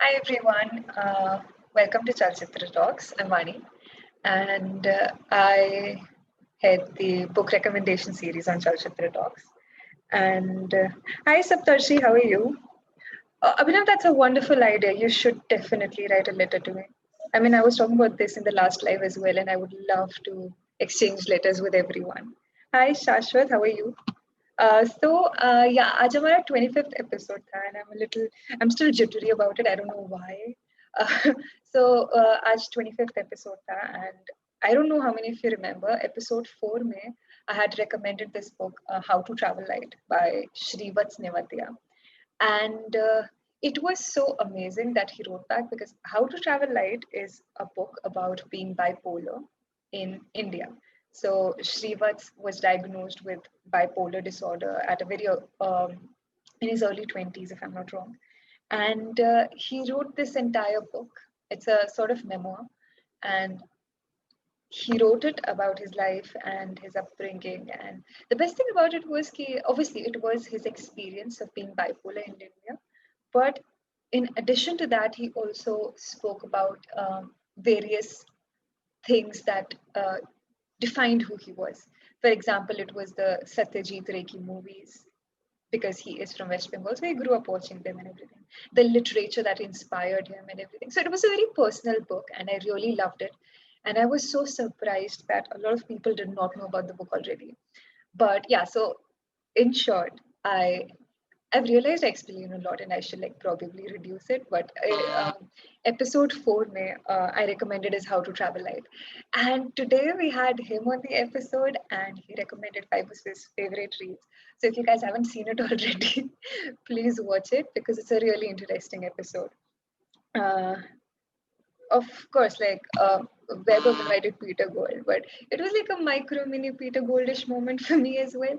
Hi everyone, welcome to Chalchitra Talks. I'm Vaani, and I head the book recommendation series on Chalchitra Talks. And hi Saptarshi, how are you? Abhinav, that's a wonderful idea. You should definitely write a letter to me. I mean, I was talking about this in the last live as well, and I would love to exchange letters with everyone. Hi Shashwat, how are you? Yeah, आज हमारा 25th episode था and I'm still jittery about it. I don't know why. Uh, आज 25th episode था and I don't know how many of you remember episode 4 में I had recommended this book How to Travel Light by Shrivats Nevatia and it was so amazing that he wrote back because How to Travel Light is a book about being bipolar in India. So Shrivats was diagnosed with bipolar disorder at a very in his early 20s, if I'm not wrong. And he wrote this entire book. It's a sort of memoir, and he wrote it about his life and his upbringing. And the best thing about it was obviously it was his experience of being bipolar in India, but in addition to that, he also spoke about various things that defined who he was. For example, it was the Satyajit Ray ki movies because he is from West Bengal, so he grew up watching them and everything. The literature that inspired him and everything. So it was a very personal book, and I really loved it. And I was so surprised that a lot of people did not know about the book already. But yeah, so in short, I've realized I explain a lot and I should like probably reduce it. But episode 4 mein, I recommended is How to Travel Light. And today we had him on the episode and he recommended 5 of his favorite reads. So if you guys haven't seen it already, please watch it because it's a really interesting episode. Uh, of course, like Web of invited Peter Gold, but it was like a micro mini Peter Goldish moment for me as well.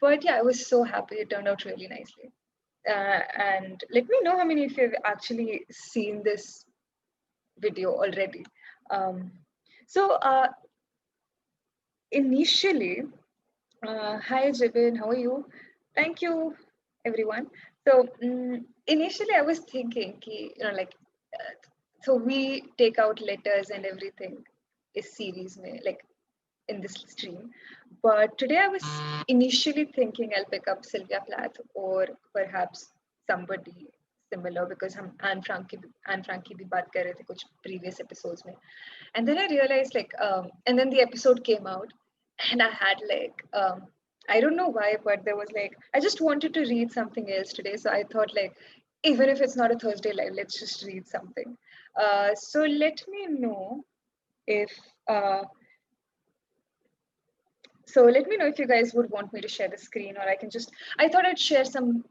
But yeah, I was so happy. It turned out really nicely. And let me know how many of you have actually seen this video already. Um, so initially, hi Jibin, how are you? Thank you, everyone. So initially, I was thinking, like, so we take out letters and everything is series mein, like in this stream. But today I was initially thinking I'll pick up Sylvia Plath or perhaps somebody similar because हम Anne Frank की भी बात कर रहे थे कुछ previous episodes में. And then I realized and then the episode came out and I had I don't know why, but there was I just wanted to read something else today. So I thought even if it's not a Thursday live, let's just read something. So let me know if uh, so let me know if you guys would want me to share the screen or I thought I'd share some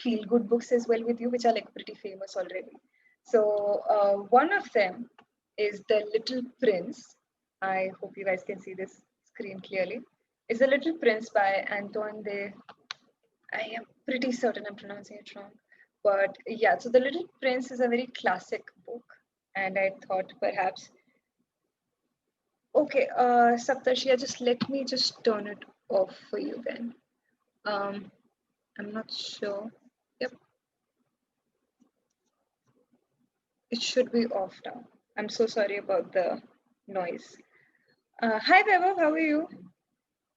feel good books as well with you, which are pretty famous already. So one of them is The Little Prince. I hope you guys can see this screen clearly. It's The Little Prince by Antoine de, I am pretty certain I'm pronouncing it wrong. But yeah, so The Little Prince is a very classic book. And I thought perhaps okay, Saptarshia, just let me just turn it off for you then. I'm not sure. Yep, it should be off now. I'm so sorry about the noise. Hi, Vaibhav, how are you?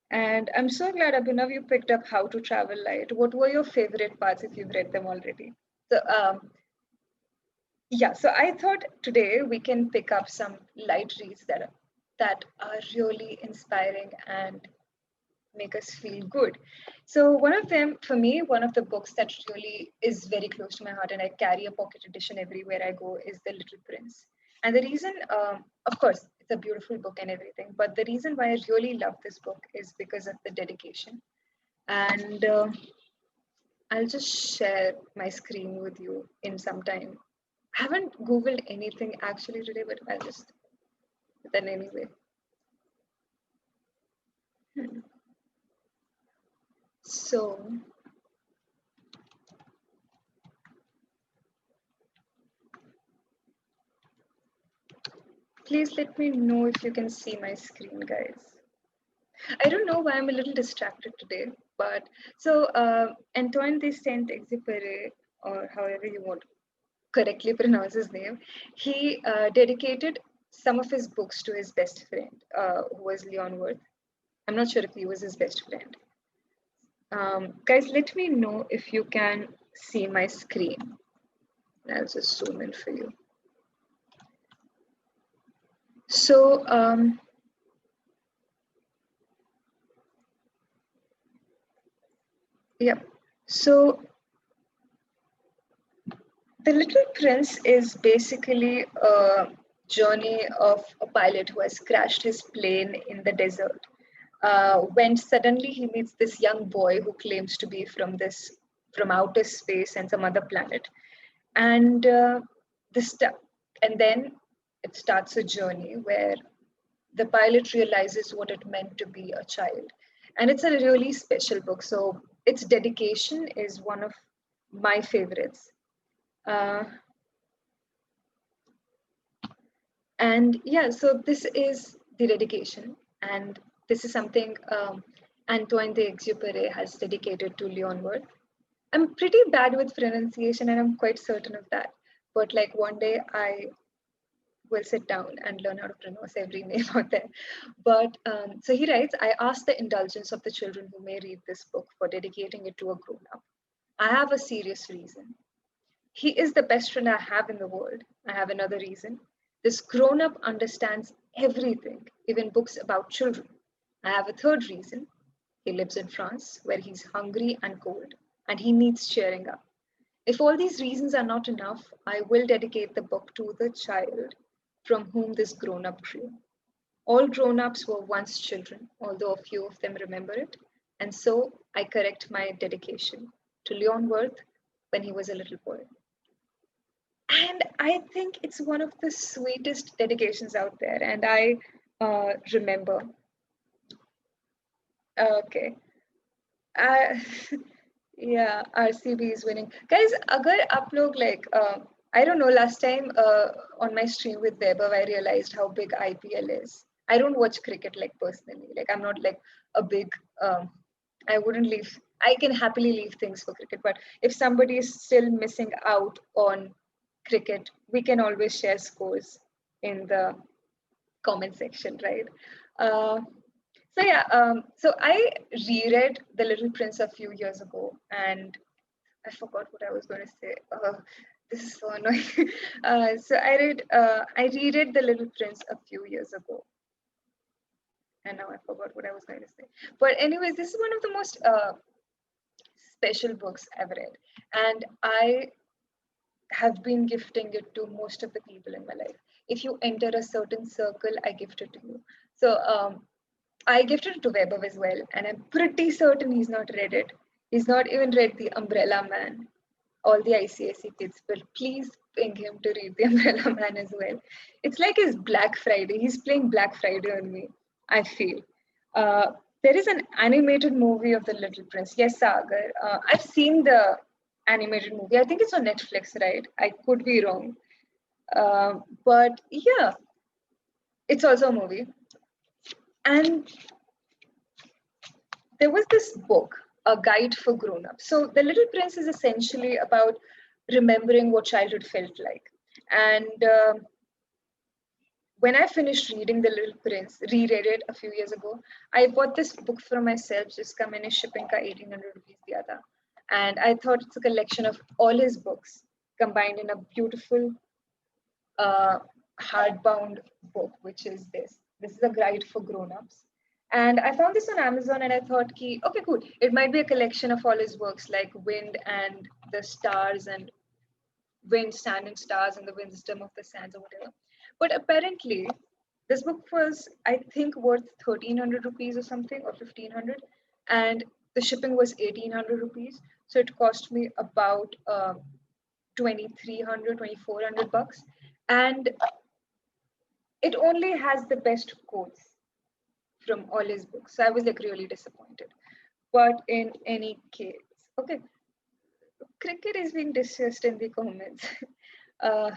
And I'm so glad, Abhinav, you picked up How to Travel Light. What were your favorite parts if you've read them already? So, yeah, so I thought today we can pick up some light reads that are really inspiring and make us feel good. So one of them, for me, one of the books that really is very close to my heart and I carry a pocket edition everywhere I go is The Little Prince. And the reason, of course, it's a beautiful book and everything, but the reason why I really love this book is because of the dedication. And I'll just share my screen with you in some time. I haven't Googled anything actually today, but I'll just, then anyway. So please let me know if you can see my screen, guys. I don't know why I'm a little distracted today, but so Antoine de Saint-Exupéry, or however you want correctly pronounce his name, he dedicated some of his books to his best friend, who was Leon Worth. I'm not sure if he was his best friend. Guys, let me know if you can see my screen. I'll just zoom in for you. So, yeah. So, The Little Prince is basically a journey of a pilot who has crashed his plane in the desert. When suddenly he meets this young boy who claims to be from outer space and some other planet, and and then it starts a journey where the pilot realizes what it meant to be a child, and it's a really special book. So its dedication is one of my favorites. Uh, And yeah, so this is the dedication, and this is something Antoine de Exupéry has dedicated to Leon Worth. I'm pretty bad with pronunciation, and I'm quite certain of that. But like one day, I will sit down and learn how to pronounce every name out there. But so he writes, I ask the indulgence of the children who may read this book for dedicating it to a grown up. I have a serious reason. He is the best friend I have in the world. I have another reason. This grown up understands everything, even books about children. I have a third reason. He lives in France, where he's hungry and cold, and he needs cheering up. If all these reasons are not enough, I will dedicate the book to the child from whom this grown up grew. All grown ups were once children, although a few of them remember it, and so I correct my dedication to Leon Worth when he was a little boy. And I think it's one of the sweetest dedications out there. And I remember, okay, I, yeah, RCB is winning. Guys, agar आप लोग like, I don't know, last time on my stream with Weber, I realized how big IPL is. I don't watch cricket like personally. Like I'm not like a big, I wouldn't leave, I can happily leave things for cricket. But if somebody is still missing out on cricket, we can always share scores in the comment section, right? Uh, so I reread The Little Prince a few years ago, and I forgot what I was going to say. This is so annoying. I reread The Little Prince a few years ago, and now I forgot what I was going to say. But anyways, this is one of the most special books I've read, and I have been gifting it to most of the people in my life. If you enter a certain circle, I gift it to you. So I gifted it to Weber as well, and I'm pretty certain he's not read it. He's not even read The Umbrella Man, all the ICSE kids, but please ping him to read The Umbrella Man as well. It's like his Black Friday. He's playing Black Friday on me, I feel. There is an animated movie of The Little Prince. Yes, Sagar. I've seen the animated movie. I think it's on Netflix, right? I could be wrong. But yeah, it's also a movie. And there was this book, A Guide for Grown-ups. So The Little Prince is essentially about remembering what childhood felt like. And when I finished reading The Little Prince, reread it a few years ago, I bought this book for myself, just come in shipping ka 1800 rupees diya tha. And I thought it's a collection of all his books combined in a beautiful uh, hardbound book, which is this. This is a guide for grown-ups. And I found this on Amazon and I thought, okay, cool. It might be a collection of all his works like Wind and the Stars and Wind, Sand and Stars and the Wisdom of the Sands or whatever. But apparently, this book was, I think, worth 1300 rupees or something or 1500. And the shipping was 1800 rupees. So it cost me about 2300, 2400 bucks. And it only has the best quotes from all his books. So I was like really disappointed. But in any case, okay, cricket is being discussed in the comments. uh,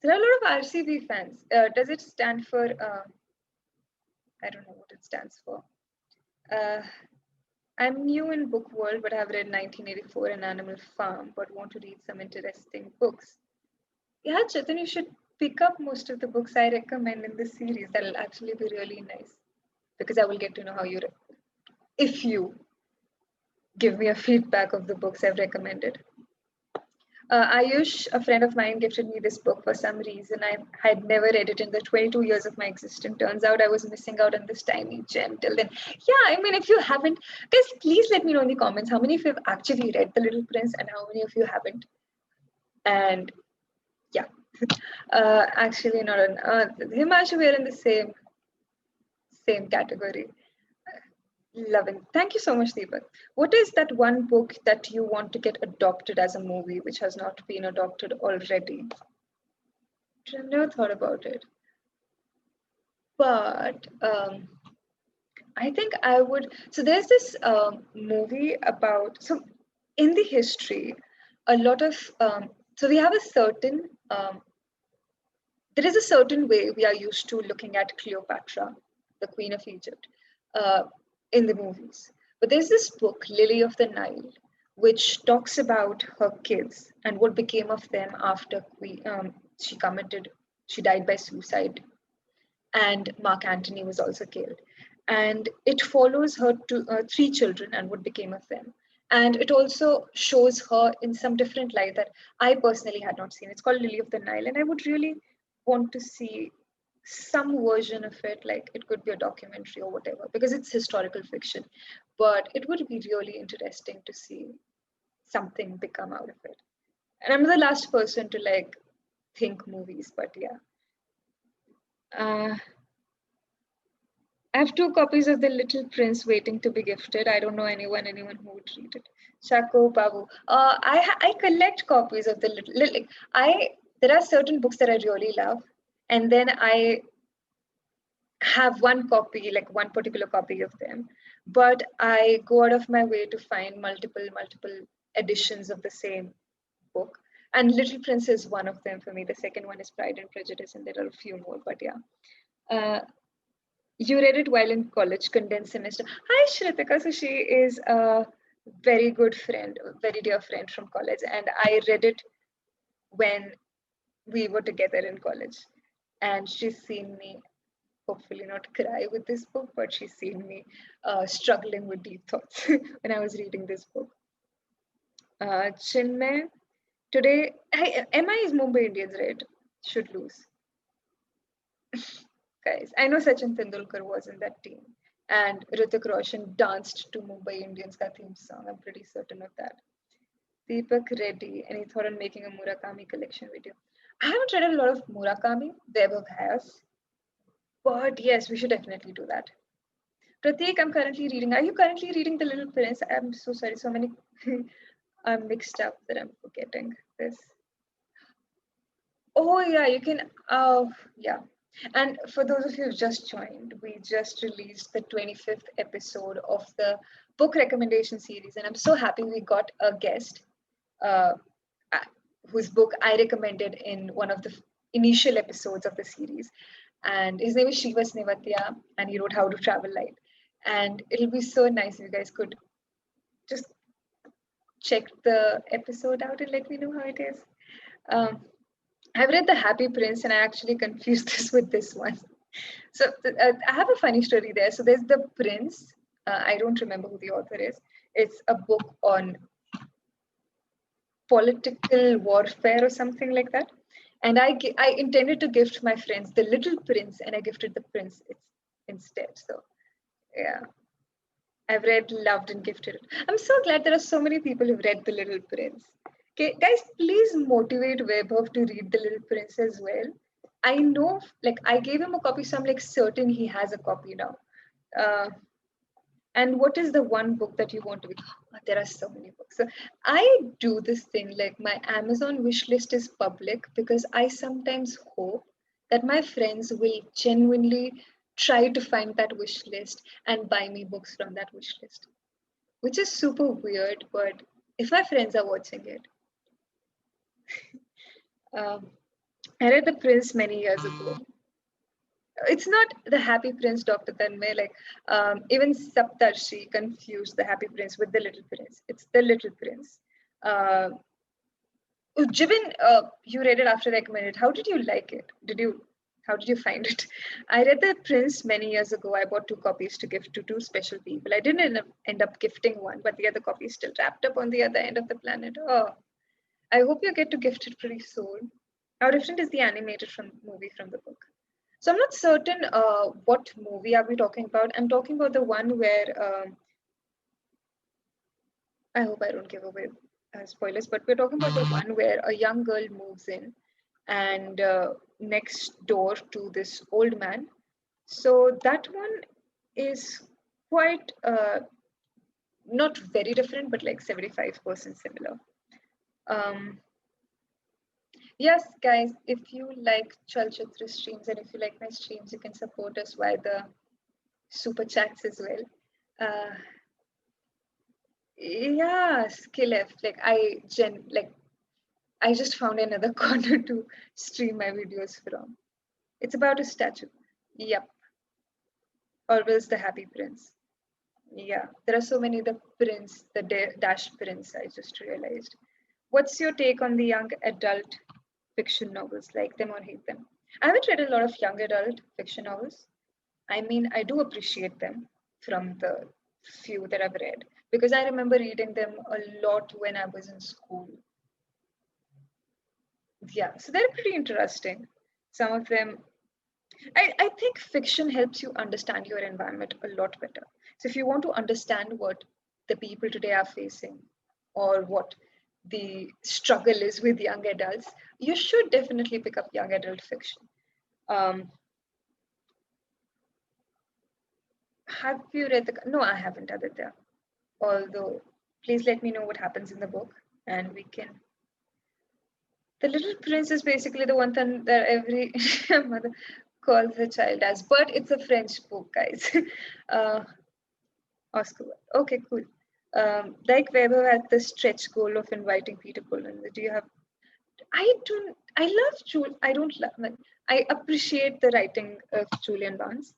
there are a lot of RCB fans. Does it stand for, I don't know what it stands for. Uh, I'm new in book world, but have read 1984 and Animal Farm, but want to read some interesting books. Yeah, Chetan, you should pick up most of the books I recommend in this series. That'll actually be really nice because I will get to know how if you give me a feedback of the books I've recommended. Ayush, a friend of mine, gifted me this book for some reason. I had never read it in the 22 years of my existence. Turns out I was missing out on this tiny gem till then. Yeah, I mean, if you haven't, guys, please let me know in the comments how many of you have actually read The Little Prince and how many of you haven't. And yeah, actually, not an. Himanshu, we are in the same category. Loving. Thank you so much, Deepak. What is that one book that you want to get adopted as a movie which has not been adopted already? I've never thought about it. But I think I would. So there's this movie about. So in the history, a lot of. So we have a certain. There is a certain way we are used to looking at Cleopatra, the Queen of Egypt, uh, in the movies. But there's this book, Lily of the Nile, which talks about her kids and what became of them after she died by suicide, and Mark Antony was also killed. And it follows her three children and what became of them. And it also shows her in some different light that I personally had not seen. It's called Lily of the Nile, and I would really want to see some version of it. Like it could be a documentary or whatever, because it's historical fiction. But it would be really interesting to see something become out of it. And I'm the last person to like think movies, but yeah. Uh, I have two copies of The Little Prince waiting to be gifted. I don't know anyone who would read it. Chaco Babu. I collect copies of the little. There are certain books that I really love, and then I have one copy, like one particular copy of them. But I go out of my way to find multiple editions of the same book. And Little Prince is one of them for me. The second one is Pride and Prejudice, and there are a few more. But yeah. You read it while in college, condensed semester. Hi, Shritika. So she is a very good friend, a very dear friend from college. And I read it when we were together in college. And she's seen me, hopefully not cry with this book, but she's seen me struggling with deep thoughts when I was reading this book. Chinmay, today, MI is Mumbai Indians, right? Should lose. Guys, I know Sachin Tendulkar was in that team, and Hrithik Roshan danced to Mumbai Indians ka theme song. I'm pretty certain of that. Deepak Reddy, any thought on making a Murakami collection video? I haven't read a lot of Murakami. Vaibhav has, but yes, we should definitely do that. Prateek, I'm currently reading. Are you currently reading The Little Prince? I'm so sorry. So many I'm mixed up that I'm forgetting this. Oh yeah, you can. Yeah. And for those of you who just joined, we just released the 25th episode of the book recommendation series, and I'm so happy we got a guest uh, whose book I recommended in one of the initial episodes of the series. And his name is Shivas Nevatya, and he wrote How to Travel Light. And it'll be so nice if you guys could just check the episode out and let me know how it is. Um, I've read The Happy Prince and I actually confused this with this one. So I have a funny story there. So there's The Prince. I don't remember who the author is. It's a book on political warfare or something like that. And I intended to gift my friends The Little Prince and I gifted The Prince instead. So yeah. I've read, loved, and gifted it. I'm so glad there are so many people who've read The Little Prince. Okay, guys, please motivate Vaibhav to read The Little Prince as well. I know, like, I gave him a copy, so I'm like certain he has a copy now. And what is the one book that you want to be? Oh, there are so many books. So I do this thing, like, my Amazon wish list is public because I sometimes hope that my friends will genuinely try to find that wish list and buy me books from that wish list, which is super weird. But if my friends are watching it, um, I read The Prince many years ago. It's not The Happy Prince, Dr. Tanmay. Like even Saptarshi confused The Happy Prince with The Little Prince. It's The Little Prince. Uh, Jibin, you read it after I recommended. How did you like it? How did you find it? I read The Prince many years ago. I bought 2 copies to gift to 2 special people. I didn't end up gifting one, but the other copy is still wrapped up on the other end of the planet. Oh, I hope you get to gift it pretty soon. How different is the animated from movie from the book? So I'm not certain what movie are we talking about. I'm talking about the one where I hope I don't give away spoilers, but we're talking about the one where a young girl moves in and next door to this old man. So that one is quite not very different, but like 75% similar. Um, yes, guys, if you like Chalchitra streams and if you like my streams, you can support us via the super chats as well. Uh, yeah, skill F. I just found another corner to stream my videos from. It's about a statue. Yep. Always the happy prince. Yeah. There are so many the prince, the dash prince, I just realized. What's your take on the young adult fiction novels? Like them or hate them? I haven't read a lot of young adult fiction novels. I mean, I do appreciate them from the few that I've read because I remember reading them a lot when I was in school. Yeah, so they're pretty interesting. Some of them, I think fiction helps you understand your environment a lot better. So if you want to understand what the people today are facing or what the struggle is with young adults, you should definitely pick up young adult fiction. Um, have you read the? No, I haven't, Aditya. Although, please let me know what happens in the book, and we can. The Little Prince is basically the one thing that every mother calls her child as, but it's a French book, guys. uh, Oscar. Okay, cool. Like Weber had the stretch goal of inviting Peter Cullen. Do you have? I don't. I love Julian. I don't love. I appreciate the writing of Julian Barnes,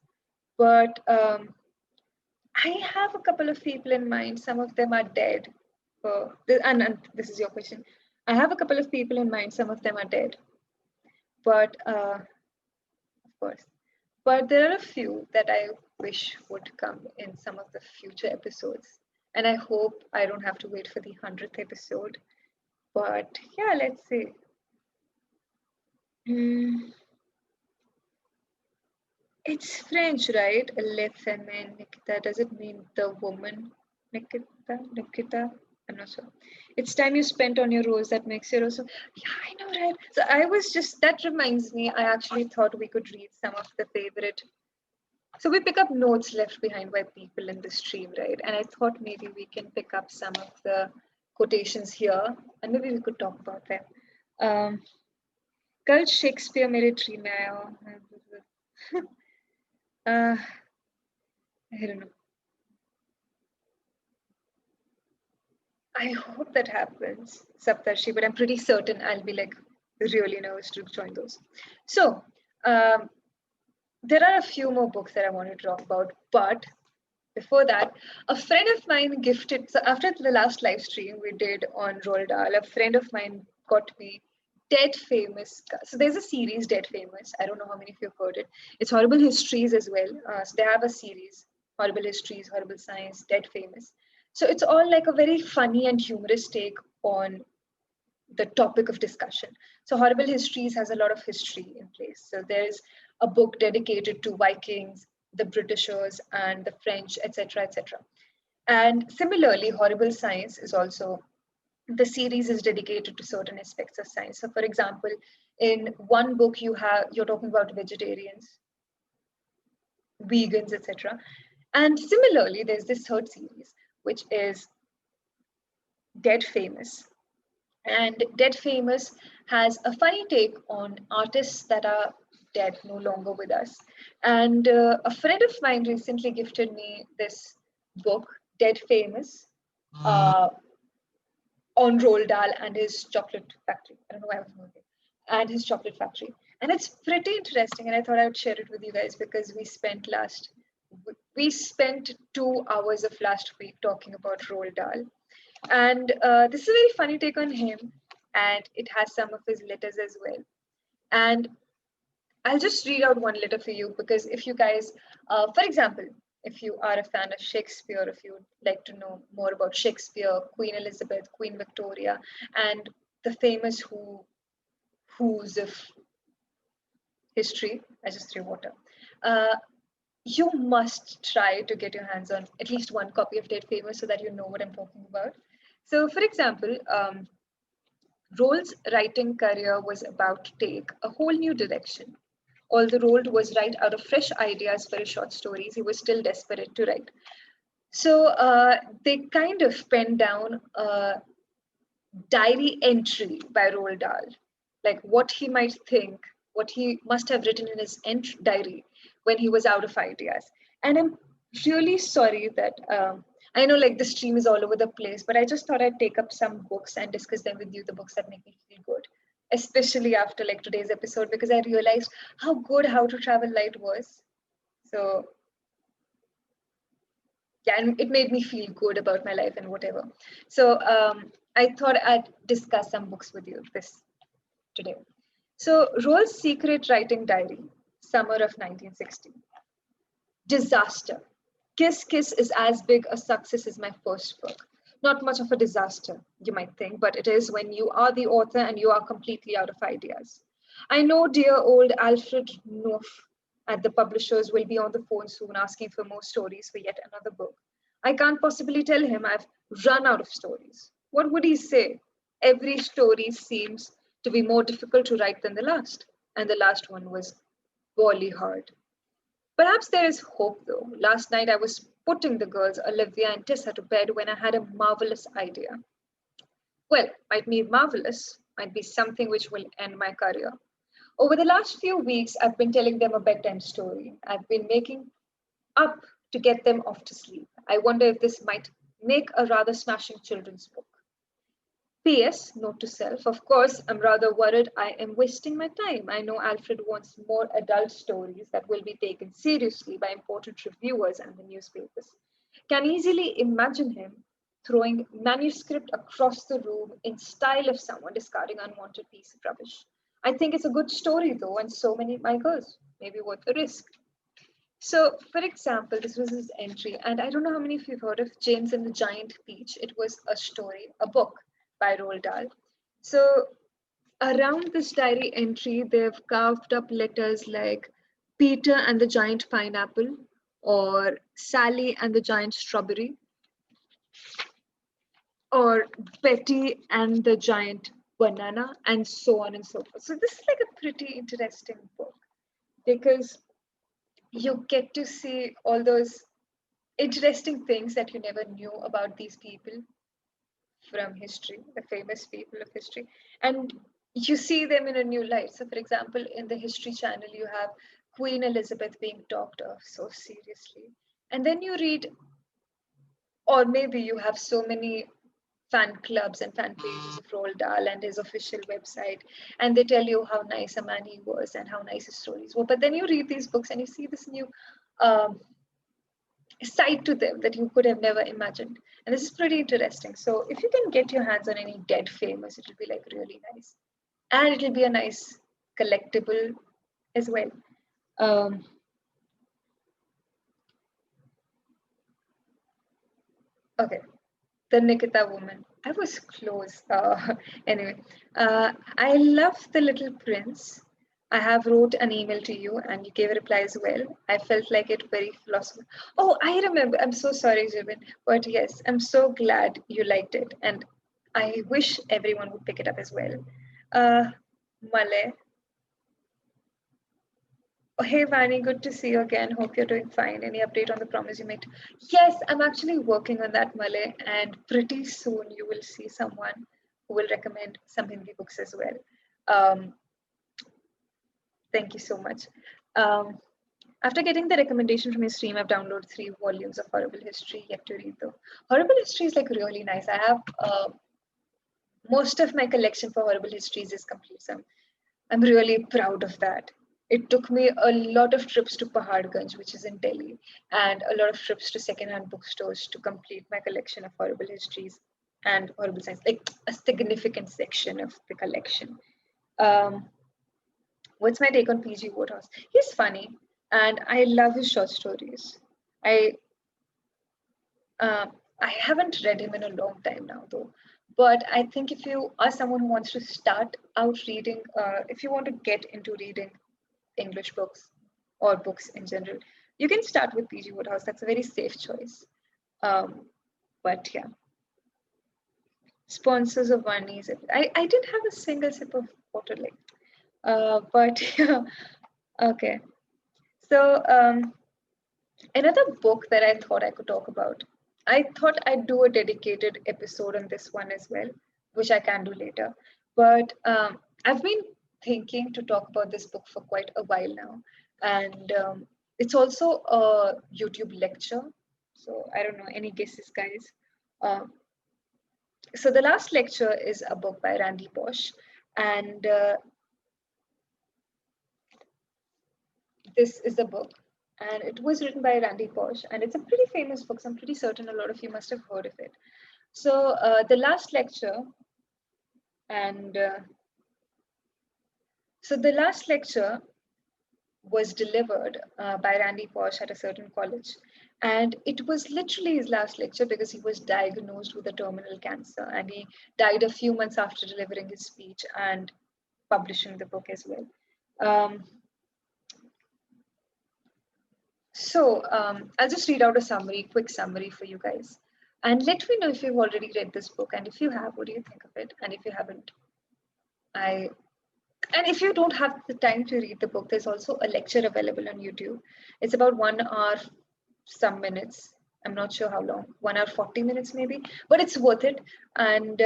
but I have a couple of people in mind. Some of them are dead. And this is your question. I have a couple of people in mind. Some of them are dead, but of course. But there are a few that I wish would come in some of the future episodes. And I hope I don't have to wait for the 100th episode. But yeah, let's see. Hmm, it's French, right? Le Femme, Nikita. Does it mean the woman? Nikita? Nikita? I'm not sure. It's time you spent on your rose that makes you rose. So, yeah, I know, right? So I was just, that reminds me, I actually thought we could read some of the favorite. So we pick up notes left behind by people in the stream, right? And I thought maybe we can pick up some of the quotations here and maybe we could talk about them. कल Shakespeare मेरे dream में आया I don't know. I hope that happens, Saptarshi, but I'm pretty certain I'll be like really nervous to join those. So there are a few more books that I want to talk about, but before that, a friend of mine gifted. So after the last live stream we did on Roald Dahl, a friend of mine got me Dead Famous. So there's a series, Dead Famous. I don't know how many of you have heard it. It's Horrible Histories as well. So they have a series, Horrible Histories, Horrible Science, Dead Famous. So it's all like a very funny and humorous take on the topic of discussion. So Horrible Histories has a lot of history in place. So there's a book dedicated to Vikings, the Britishers, and the French, etc., etc. And similarly, Horrible Science is also the series is dedicated to certain aspects of science. So, for example, in one book you're talking about vegetarians, vegans, etc. And similarly, there's this third series which is Dead Famous, and Dead Famous has a funny take on artists that are dead, no longer with us. And a friend of mine recently gifted me this book, Dead Famous, uh, on Roald Dahl and his chocolate factory. I don't know why I was moving. And his chocolate factory. And it's pretty interesting. And I thought I would share it with you guys because we spent 2 hours of last week talking about Roald Dahl. And this is a very funny take on him and it has some of his letters as well. And I'll just read out one letter for you because if you guys, for example, if you are a fan of Shakespeare, if you would like to know more about Shakespeare, Queen Elizabeth, Queen Victoria, and the famous who's of history, I just threw water. You must try to get your hands on at least one copy of Dead Famous so that you know what I'm talking about. So, for example, Roald's writing career was about to take a whole new direction. Although Roald was right out of fresh ideas for his short stories, he was still desperate to write. So they kind of penned down a diary entry by Roald Dahl, like what he might think, what he must have written in his diary when he was out of ideas. And I'm really sorry that I know like the stream is all over the place, but I just thought I'd take up some books and discuss them with you, the books that make me feel good, especially after like today's episode, because I realized how good How to Travel Light was. So yeah, and it made me feel good about my life and whatever. So I thought I'd discuss some books with you this today. So Roald's secret writing diary, summer of 1960. Disaster. Kiss Kiss is as big a success as my first book. Not much of a disaster, you might think, but it is when you are the author and you are completely out of ideas. I know dear old Alfred Knopf at the publishers will be on the phone soon asking for more stories for yet another book. I can't possibly tell him I've run out of stories. What would he say? Every story seems to be more difficult to write than the last, and the last one was really hard. Perhaps there is hope though. Last night I was putting the girls, Olivia and Tessa, to bed when I had a marvelous idea. Well, might be marvelous, might be something which will end my career. Over the last few weeks, I've been telling them a bedtime story. I've been making up to get them off to sleep. I wonder if this might make a rather smashing children's book. P.S. Note to self. Of course, I'm rather worried I am wasting my time. I know Alfred wants more adult stories that will be taken seriously by important reviewers and the newspapers. Can easily imagine him throwing manuscript across the room in style of someone discarding unwanted piece of rubbish. I think it's a good story though, and so many my girls. Maybe worth the risk. So, for example, this was his entry, and I don't know how many of you have heard of James and the Giant Peach. It was a story, a book by Roald Dahl. So, around this diary entry, they've carved up letters like Peter and the Giant Pineapple, or Sally and the Giant Strawberry, or Betty and the Giant Banana, and so on and so forth. So, this is like a pretty interesting book because you get to see all those interesting things that you never knew about these people from history, the famous people of history, and you see them in a new light. So, for example, in the History Channel, you have Queen Elizabeth being talked of so seriously, and then you read, or maybe you have so many fan clubs and fan pages of Roald Dahl and his official website, and they tell you how nice a man he was and how nice his stories were. But then you read these books and you see this new um, side to them that you could have never imagined. And this is pretty interesting. So if you can get your hands on any Dead Famous, it'll be like really nice. And it'll be a nice collectible as well. Um, okay, the Nikita woman. I was close. Anyway, I love The Little Prince. I have wrote an email to you and you gave a reply as well. I felt like it very philosophical. Oh, I remember. I'm so sorry, Jibin. But yes, I'm so glad you liked it. And I wish everyone would pick it up as well. Malay. Oh, hey, Vaani, good to see you again. Hope you're doing fine. Any update on the promise you made? Yes, I'm actually working on that, Malay. And pretty soon you will see someone who will recommend some Hindi books as well. Um, Thank you so much. Um, After getting the recommendation from your stream, I've downloaded 3 volumes of Horrible History yet to read though. Horrible History is like really nice. I have most of my collection for Horrible Histories is complete. So I'm really proud of that. It took me a lot of trips to Paharganj, which is in Delhi, and a lot of trips to secondhand bookstores to complete my collection of Horrible Histories. and horrible science, like a significant section of the collection. Um, what's my take on PG Wodehouse? He's funny, and I love his short stories. I uh, I haven't read him in a long time now, though. But I think if you are someone who wants to start out reading, if you want to get into reading English books or books in general, you can start with PG Wodehouse. That's a very safe choice. Um, but yeah, sponsors of Vaani. I didn't have a single sip of water, like, but yeah, okay. So another book that I thought I could talk about. I thought I'd do a dedicated episode on this one as well, which I can do later. But I've been thinking to talk about this book for quite a while now. And it's also a YouTube lecture. So I don't know, any guesses, guys? Um, so the last lecture is a book by Randy Bosch. And this is the book. And it was written by Randy Bosch. And it's a pretty famous book. So I'm pretty certain a lot of you must have heard of it. So the last lecture, and so the last lecture was delivered by Randy Bosch at a certain college. And it was literally his last lecture because he was diagnosed with a terminal cancer. And he died a few months after delivering his speech and publishing the book as well. I'll just read out a summary, quick summary for you guys. And let me know if you've already read this book. And if you have, what do you think of it? And if you haven't, and if you don't have the time to read the book, there's also a lecture available on YouTube. It's about 1 hour, some minutes. I'm not sure how long, 1 hour, 40 minutes maybe, but it's worth it. And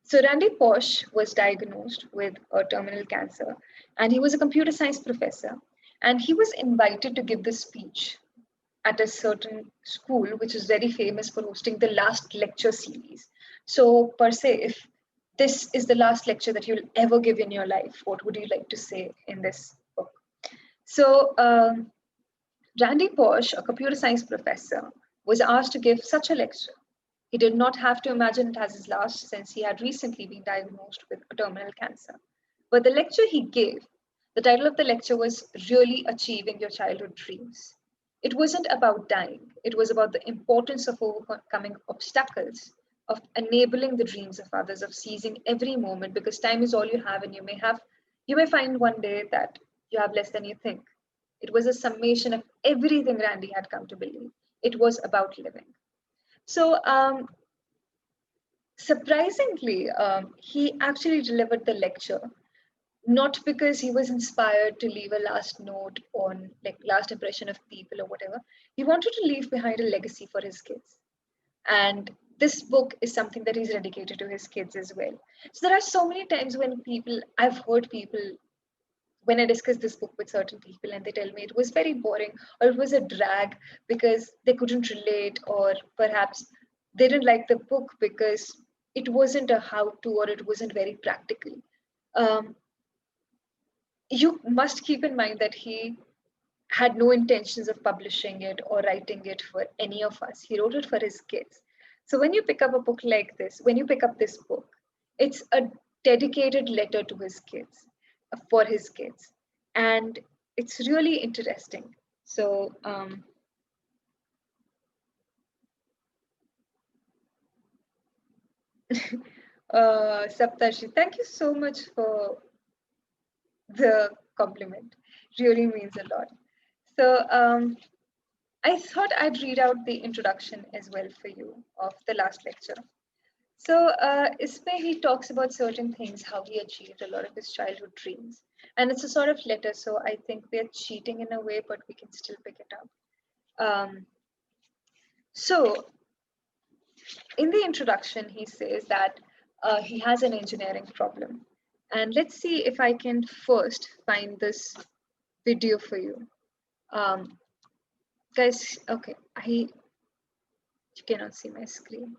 so Randy Bosch was diagnosed with a terminal cancer, and he was a computer science professor. And he was invited to give this speech at a certain school, which is very famous for hosting the last lecture series. So, per se, if this is the last lecture that you'll ever give in your life, what would you like to say in this book? So, Randy Bosch, a computer science professor, was asked to give such a lecture. He did not have to imagine it as his last since he had recently been diagnosed with a terminal cancer. But the lecture he gave, the title of the lecture was Really Achieving Your Childhood Dreams. It wasn't about dying, it was about the importance of overcoming obstacles, of enabling the dreams of others, of seizing every moment because time is all you have and you may find one day that you have less than you think. It was a summation of everything Randy had come to believe. It was about living. So, surprisingly, he actually delivered the lecture not because he was inspired to leave a last note on like last impression of people or whatever. He wanted to leave behind a legacy for his kids. And this book is something that he's dedicated to his kids as well. So there are so many times when I've heard people, when I discuss this book with certain people and they tell me it was very boring or it was a drag because they couldn't relate, or perhaps they didn't like the book because it wasn't a how to or it wasn't very practical. Um, you must keep in mind that he had no intentions of publishing it or writing it for any of us. He wrote it for his kids. So when you pick up a book like this, when you pick up this book, it's a dedicated letter to his kids, for his kids. And it's really interesting. So, Saptarshi, thank you so much for the compliment. Really means a lot. So, I thought I'd read out the introduction as well for you of the last lecture. So, Ismay, he talks about certain things, how he achieved a lot of his childhood dreams. And it's a sort of letter, so I think we're cheating in a way, but we can still pick it up. So, in the introduction, he says that he has an engineering problem. And let's see if I can first find this video for you. Guys, okay, you cannot see my screen.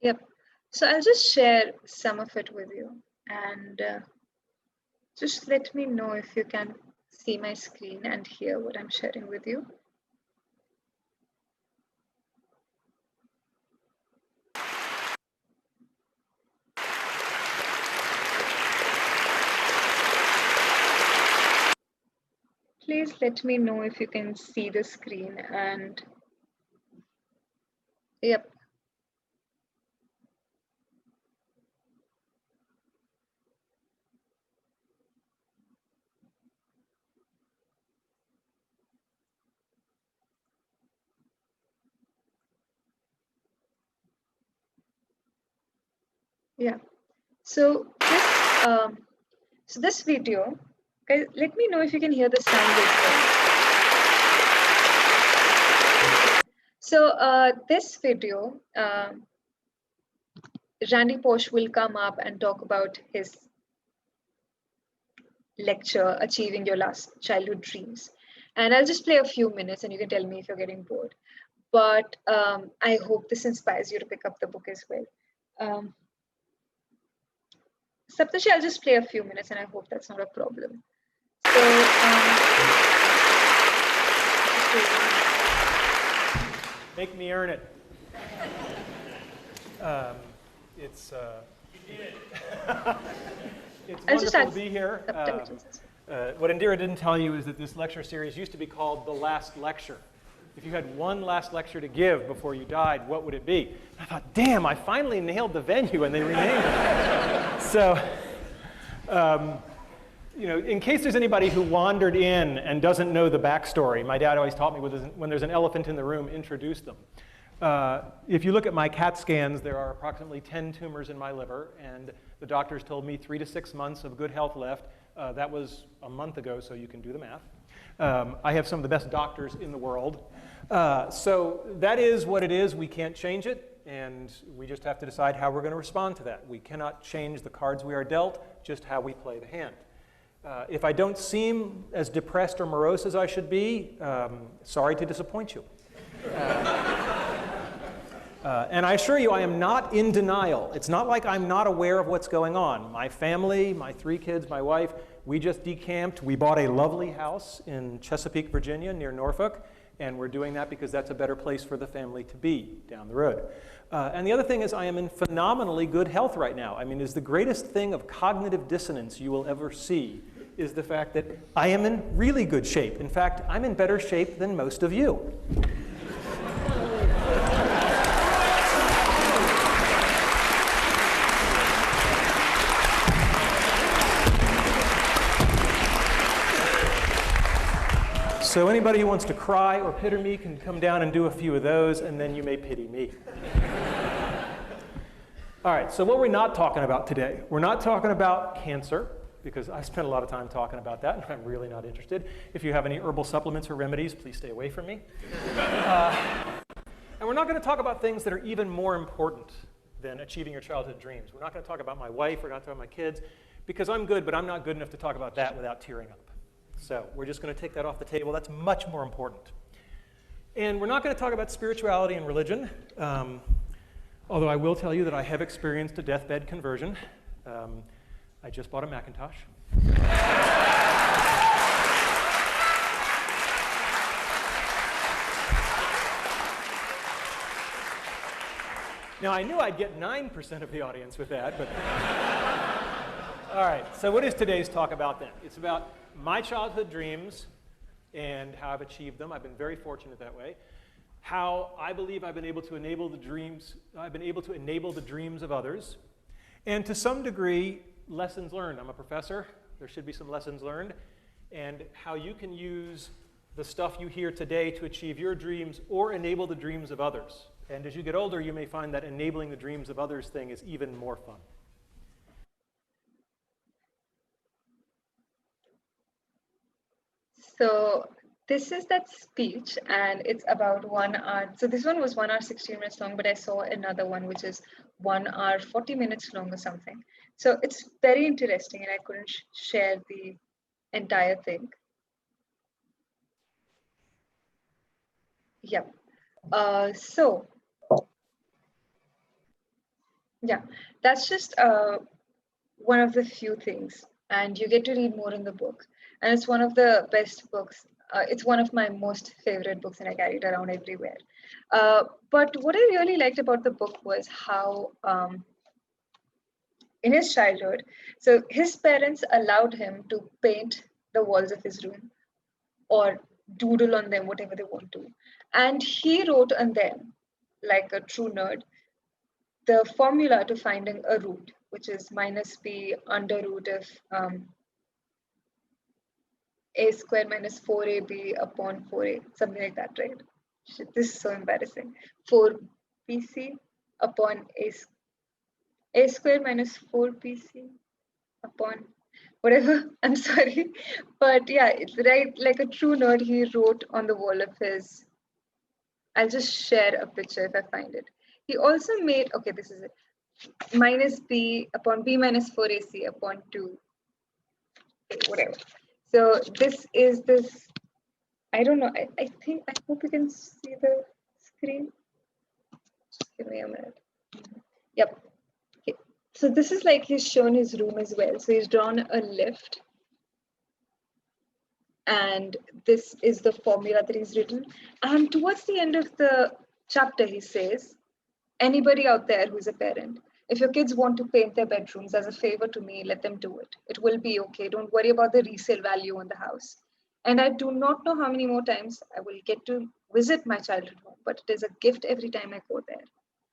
Yep. So I'll just share some of it with you. And just let me know if you can see my screen and hear what I'm sharing with you. Please let me know if you can see the screen and yep. Yeah. So this video, guys, let me know if you can hear the sound as well. So this video, Randy Posh will come up and talk about his lecture, Achieving Your Last Childhood Dreams. And I'll just play a few minutes and you can tell me if you're getting bored. But I hope this inspires you to pick up the book as well. Saptashi, I'll just play a few minutes and I hope that's not a problem. So, make me earn it. It's wonderful to be here. What Indira didn't tell you is that this lecture series used to be called The Last Lecture. If you had one last lecture to give before you died, what would it be? I thought, damn, I finally nailed the venue and they renamed it. So, you know, in case there's anybody who wandered in and doesn't know the backstory, my dad always taught me when there's an elephant in the room, introduce them. If you look at my CAT scans, there are approximately 10 tumors in my liver, and the doctors told me 3 to 6 months of good health left. That was a month ago, so you can do the math. I have some of the best doctors in the world. So that is what it is. We can't change it, and we just have to decide how we're going to respond to that. We cannot change the cards we are dealt, just how we play the hand. If I don't seem as depressed or morose as I should be, sorry to disappoint you. And I assure you, I am not in denial. It's not like I'm not aware of what's going on. My family, my 3 kids, my wife, we just decamped. We bought a lovely house in Chesapeake, Virginia, near Norfolk, and we're doing that because that's a better place for the family to be down the road. And the other thing is I am in phenomenally good health right now. I mean, it's the greatest thing of cognitive dissonance you will ever see is the fact that I am in really good shape. In fact, I'm in better shape than most of you. So anybody who wants to cry or pity me can come down and do a few of those, and then you may pity me. All right, so what we're not talking about today, we're not talking about cancer, because I spent a lot of time talking about that, and I'm really not interested. If you have any herbal supplements or remedies, please stay away from me. And we're not going to talk about things that are even more important than achieving your childhood dreams. We're not going to talk about my wife, we're not talking about my kids, because I'm good, but I'm not good enough to talk about that without tearing up. So we're just going to take that off the table. That's much more important. And we're not going to talk about spirituality and religion, although I will tell you that I have experienced a deathbed conversion. I just bought a Macintosh. Now, I knew I'd get 9% of the audience with that, but... All right, so what is today's talk about then? It's about my childhood dreams and how I've achieved them. I've been very fortunate that way. How I believe I've been able to enable the dreams, of others. And to some degree, lessons learned. I'm a professor. There should be some lessons learned. And how you can use the stuff you hear today to achieve your dreams or enable the dreams of others. And as you get older, you may find that enabling the dreams of others thing is even more fun. So this is that speech, and it's about 1 hour. So this one was 1 hour, 16 minutes long, but I saw another one which is 1 hour, 40 minutes long or something. So it's very interesting, and I couldn't share the entire thing. Yeah. Yeah, that's just one of the few things, and you get to read more in the book. And it's one of the best books. It's one of my most favorite books, and I carry it around everywhere. But what I really liked about the book was how, in his childhood, so his parents allowed him to paint the walls of his room or doodle on them, whatever they want to. And he wrote on them, like a true nerd, the formula to finding a root, which is minus b under root of a square minus 4ab upon 4a, something like that, right? Shit, this is so embarrassing. 4bc upon a square minus 4bc upon whatever. I'm sorry. But yeah, it's right, like a true nerd, he wrote on the wall of his. I'll just share a picture if I find it. He also made, okay, this is it. Minus b upon b minus 4ac upon 2, whatever. So this is this, I don't know, I think, I hope you can see the screen. Just give me a minute. Yep. Okay. So this is like he's shown his room as well. So he's drawn a lift. And this is the formula that he's written. And towards the end of the chapter, he says, anybody out there who's a parent, if your kids want to paint their bedrooms as a favor to me, let them do it. It will be okay. Don't worry about the resale value on the house. And I do not know how many more times I will get to visit my childhood home, but it is a gift every time I go there.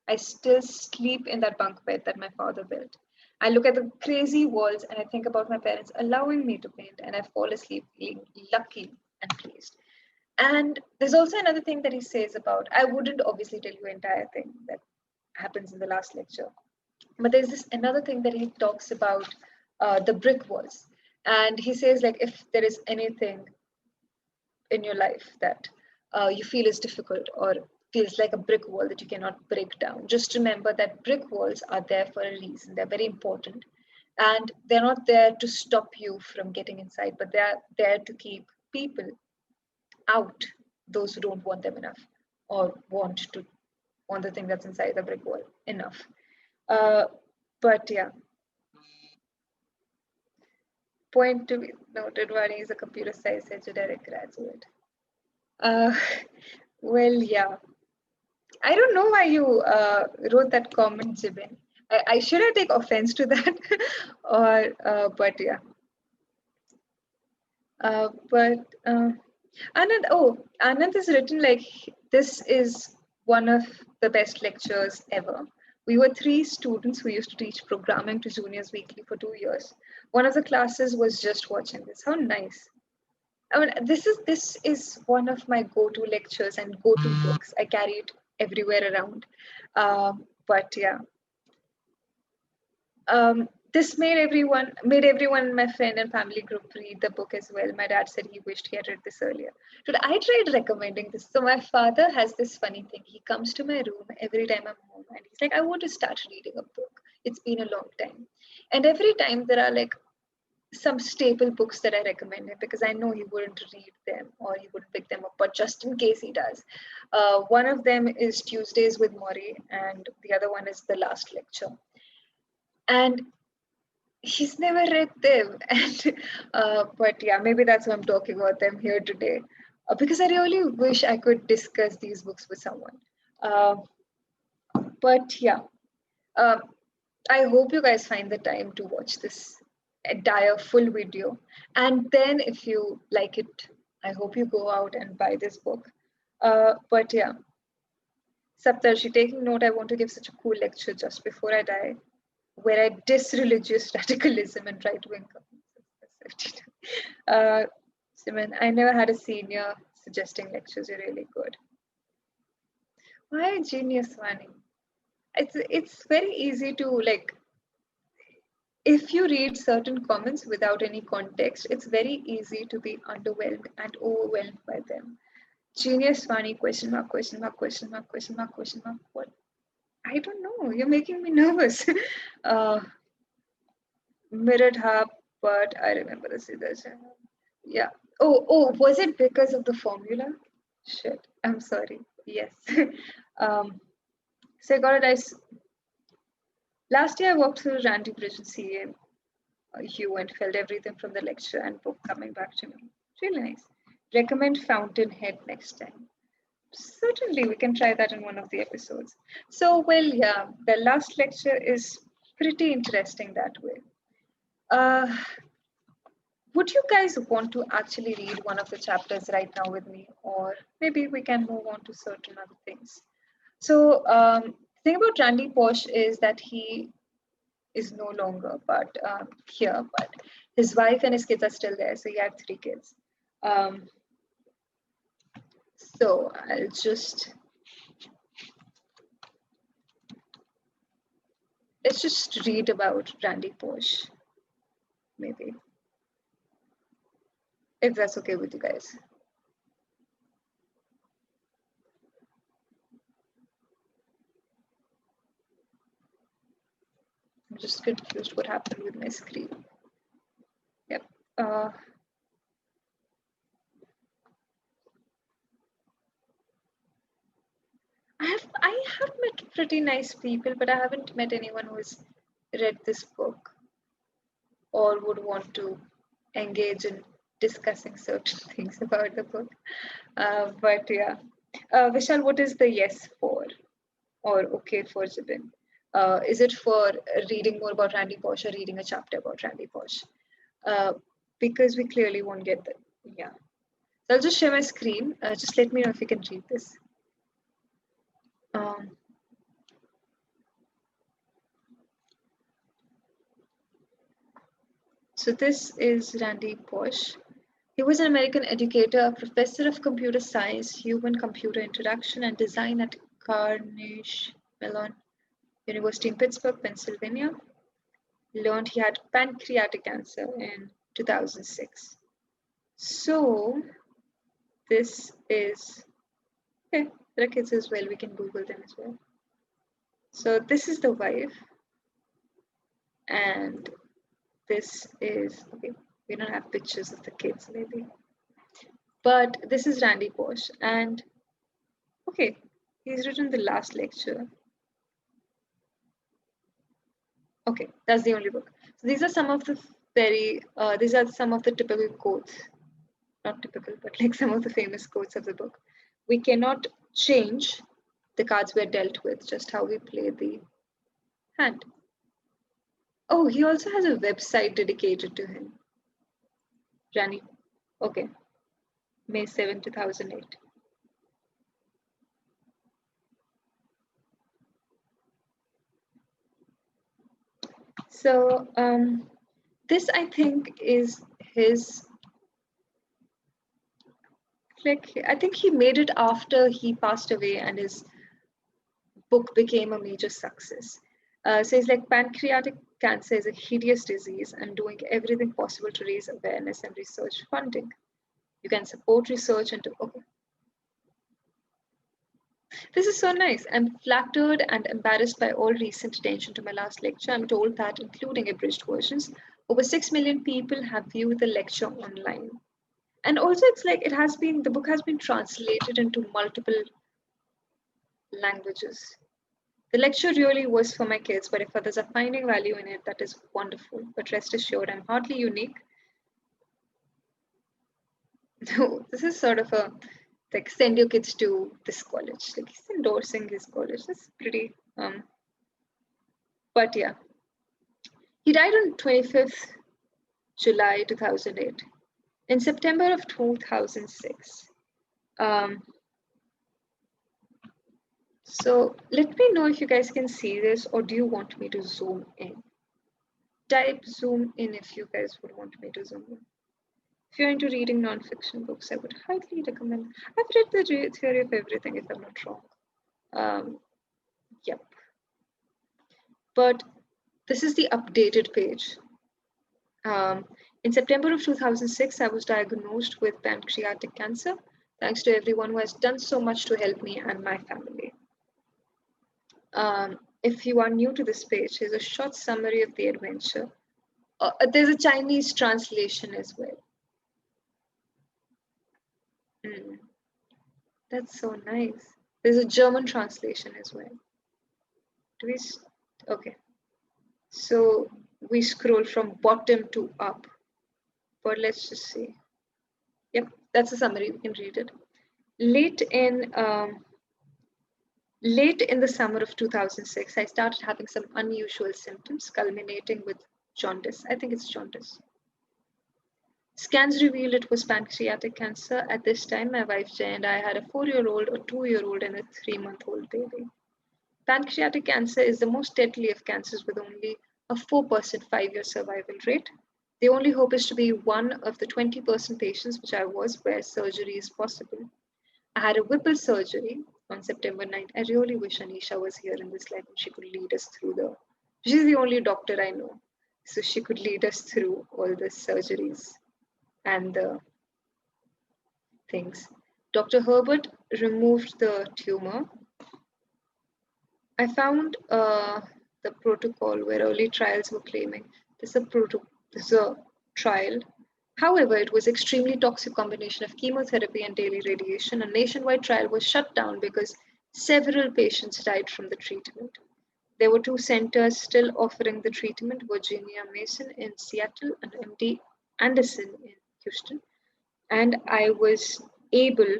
I still sleep in that bunk bed that my father built. I look at the crazy walls and I think about my parents allowing me to paint, and I fall asleep feeling lucky and pleased. And there's also another thing that he says about, I wouldn't obviously tell you the entire thing that happens in the last lecture, but there's this another thing that he talks about, the brick walls. And he says, like, if there is anything in your life that you feel is difficult or feels like a brick wall that you cannot break down, just remember that brick walls are there for a reason. They're very important, and they're not there to stop you from getting inside, but they're there to keep people out, those who don't want them enough or want the thing that's inside the brick wall enough. uh, but yeah, point to be noted, Vaani is a computer science engineering graduate. uh, well, yeah, I don't know why you wrote that comment, Jibin. Should I take offense to that? Or, but yeah. But Anand, Anand has written like, this is one of the best lectures ever. We were 3 students who used to teach programming to juniors weekly for 2 years. One of the classes was just watching this. How nice. I mean, this is one of my go-to lectures and go-to books. I carry it everywhere around. But yeah, this made everyone in my friend and family group read the book as well. My dad said he wished he had read this earlier. Dude, I tried recommending this. So my father has this funny thing. He comes to my room every time I'm home and he's like, I want to start reading a book. It's been a long time. And every time there are like some staple books that I recommend him because I know he wouldn't read them or he wouldn't pick them up, but just in case he does. One of them is Tuesdays with Maury, and the other one is The Last Lecture. And he's never read them. And but yeah, maybe that's why I'm talking about them here today. Because I really wish I could discuss these books with someone. Uh, but yeah, uh, I hope you guys find the time to watch this entire full video. And then if you like it, I hope you go out and buy this book. But yeah, Saptarshi, taking note, I want to give such a cool lecture just before I die, where I diss religious radicalism and try to encourage. Simon, I never had a senior suggesting lectures are really good. Why genius, Vaani? It's very easy to like, if you read certain comments without any context, it's very easy to be underwhelmed and overwhelmed by them. Genius, Vaani, question mark, question mark, question mark, question mark, question mark. What? I don't know. You're making me nervous. uh, Mirrored harp, but I remember the Siddharth. Yeah. Was it because of the formula? Shit. I'm sorry. Yes. So I got a nice. Last year I walked through Randy Bridge in CA. you and felt everything from the lecture and book coming back to me. Really nice. Recommend Fountainhead next time. Certainly, we can try that in one of the episodes. So, well, yeah, the last lecture is pretty interesting that way. Uh, would you guys want to actually read one of the chapters right now with me, or maybe we can move on to certain other things? So, the thing about Randy Posh is that he is no longer here, but his wife and his kids are still there. So he had 3 kids. So I'll just let's just read about Randy Posh, maybe, if that's okay with you guys. I'm just confused what happened with my screen. Yep. I have met pretty nice people, but I haven't met anyone who has read this book or would want to engage in discussing certain things about the book. But yeah, Vishal, what is the yes for or okay for Jibin? Is it for reading more about Randy Posh or reading a chapter about Randy Posh? Because we clearly won't get that. Yeah. So I'll just share my screen. Just let me know if you can read this. So this is Randy Posh. He was an American educator, professor of computer science, human-computer interaction, and design at Carnegie Mellon University in Pittsburgh, Pennsylvania. Learned he had pancreatic cancer in 2006. So this is, okay, there are kids as well. We can Google them as well. So this is the wife. And this is, okay, we don't have pictures of the kids maybe. But this is Randy Posh. And okay, he's written the last lecture. Okay, that's the only book. So these are some of the these are some of the typical quotes. Not typical, but like some of the famous quotes of the book. We cannot change the cards we're dealt with, just how we play the hand. Oh, he also has a website dedicated to him. Rani. Okay. May 7, 2008. So this I think is his, like, I think he made it after he passed away and his book became a major success. So it's like pancreatic cancer is a hideous disease and doing everything possible to raise awareness and research funding. You can support research into, okay. This is so nice. I'm flattered and embarrassed by all recent attention to my last lecture. I'm told that, including abridged versions, over 6 million people have viewed the lecture online. And also it's like the book has been translated into multiple languages. The lecture really was for my kids, but if others are finding value in it, that is wonderful. But rest assured, I'm hardly unique. No, this is sort of a, like, send your kids to this college. Like, he's endorsing his college. That's pretty, but yeah. He died on 25th July 2008. In September of 2006. So let me know if you guys can see this, or do you want me to zoom in? Type zoom in if you guys would want me to zoom in. If you're into reading nonfiction books, I would highly recommend. I've read the Theory of Everything, if I'm not wrong. Yep. But this is the updated page. In September of 2006, I was diagnosed with pancreatic cancer, thanks to everyone who has done so much to help me and my family. If you are new to this page, here's a short summary of the adventure. There's a Chinese translation as well. That's so nice. There's a German translation as well. Okay. So we scroll from bottom to up. But let's just see. Yep, that's a summary. You can read it. Late in the summer of 2006, I started having some unusual symptoms, culminating with jaundice. I think it's jaundice. Scans revealed it was pancreatic cancer. At this time, my wife Jay and I had a 4-year-old, a 2-year-old, and a 3-month-old baby. Pancreatic cancer is the most deadly of cancers with only a 4% 5-year survival rate. The only hope is to be one of the 20% patients, which I was, where surgery is possible. I had a Whipple surgery on September 9th. I really wish Anisha was here in this life and she could lead us through she's the only doctor I know. So she could lead us through all the surgeries and the things. Dr. Herbert removed the tumor. I found the protocol where early trials were claiming there's a trial. However, it was extremely toxic combination of chemotherapy and daily radiation. A nationwide trial was shut down because several patients died from the treatment. There were 2 centers still offering the treatment, Virginia Mason in Seattle and MD Anderson in Houston. And I was able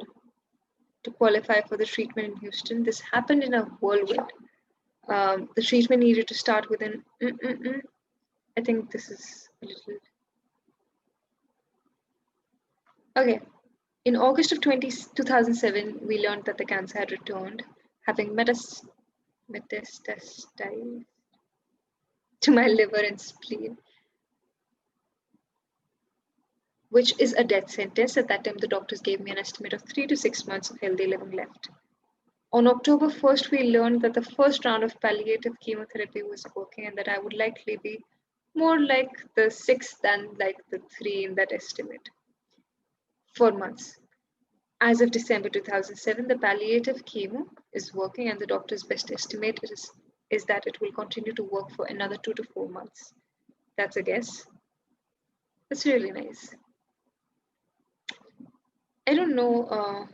to qualify for the treatment in Houston. This happened in a whirlwind. The treatment needed to start within, I think this is a little, okay. In August of 2007, we learned that the cancer had returned, having metastasized to my liver and spleen, which is a death sentence. At that time, the doctors gave me an estimate of 3 to 6 months of healthy living left. On October 1st, we learned that the first round of palliative chemotherapy was working and that I would likely be more like the 6 than like the 3 in that estimate. 4 months. As of December 2007, the palliative chemo is working and the doctor's best estimate is that it will continue to work for another 2 to 4 months. That's a guess. That's really nice. I don't know.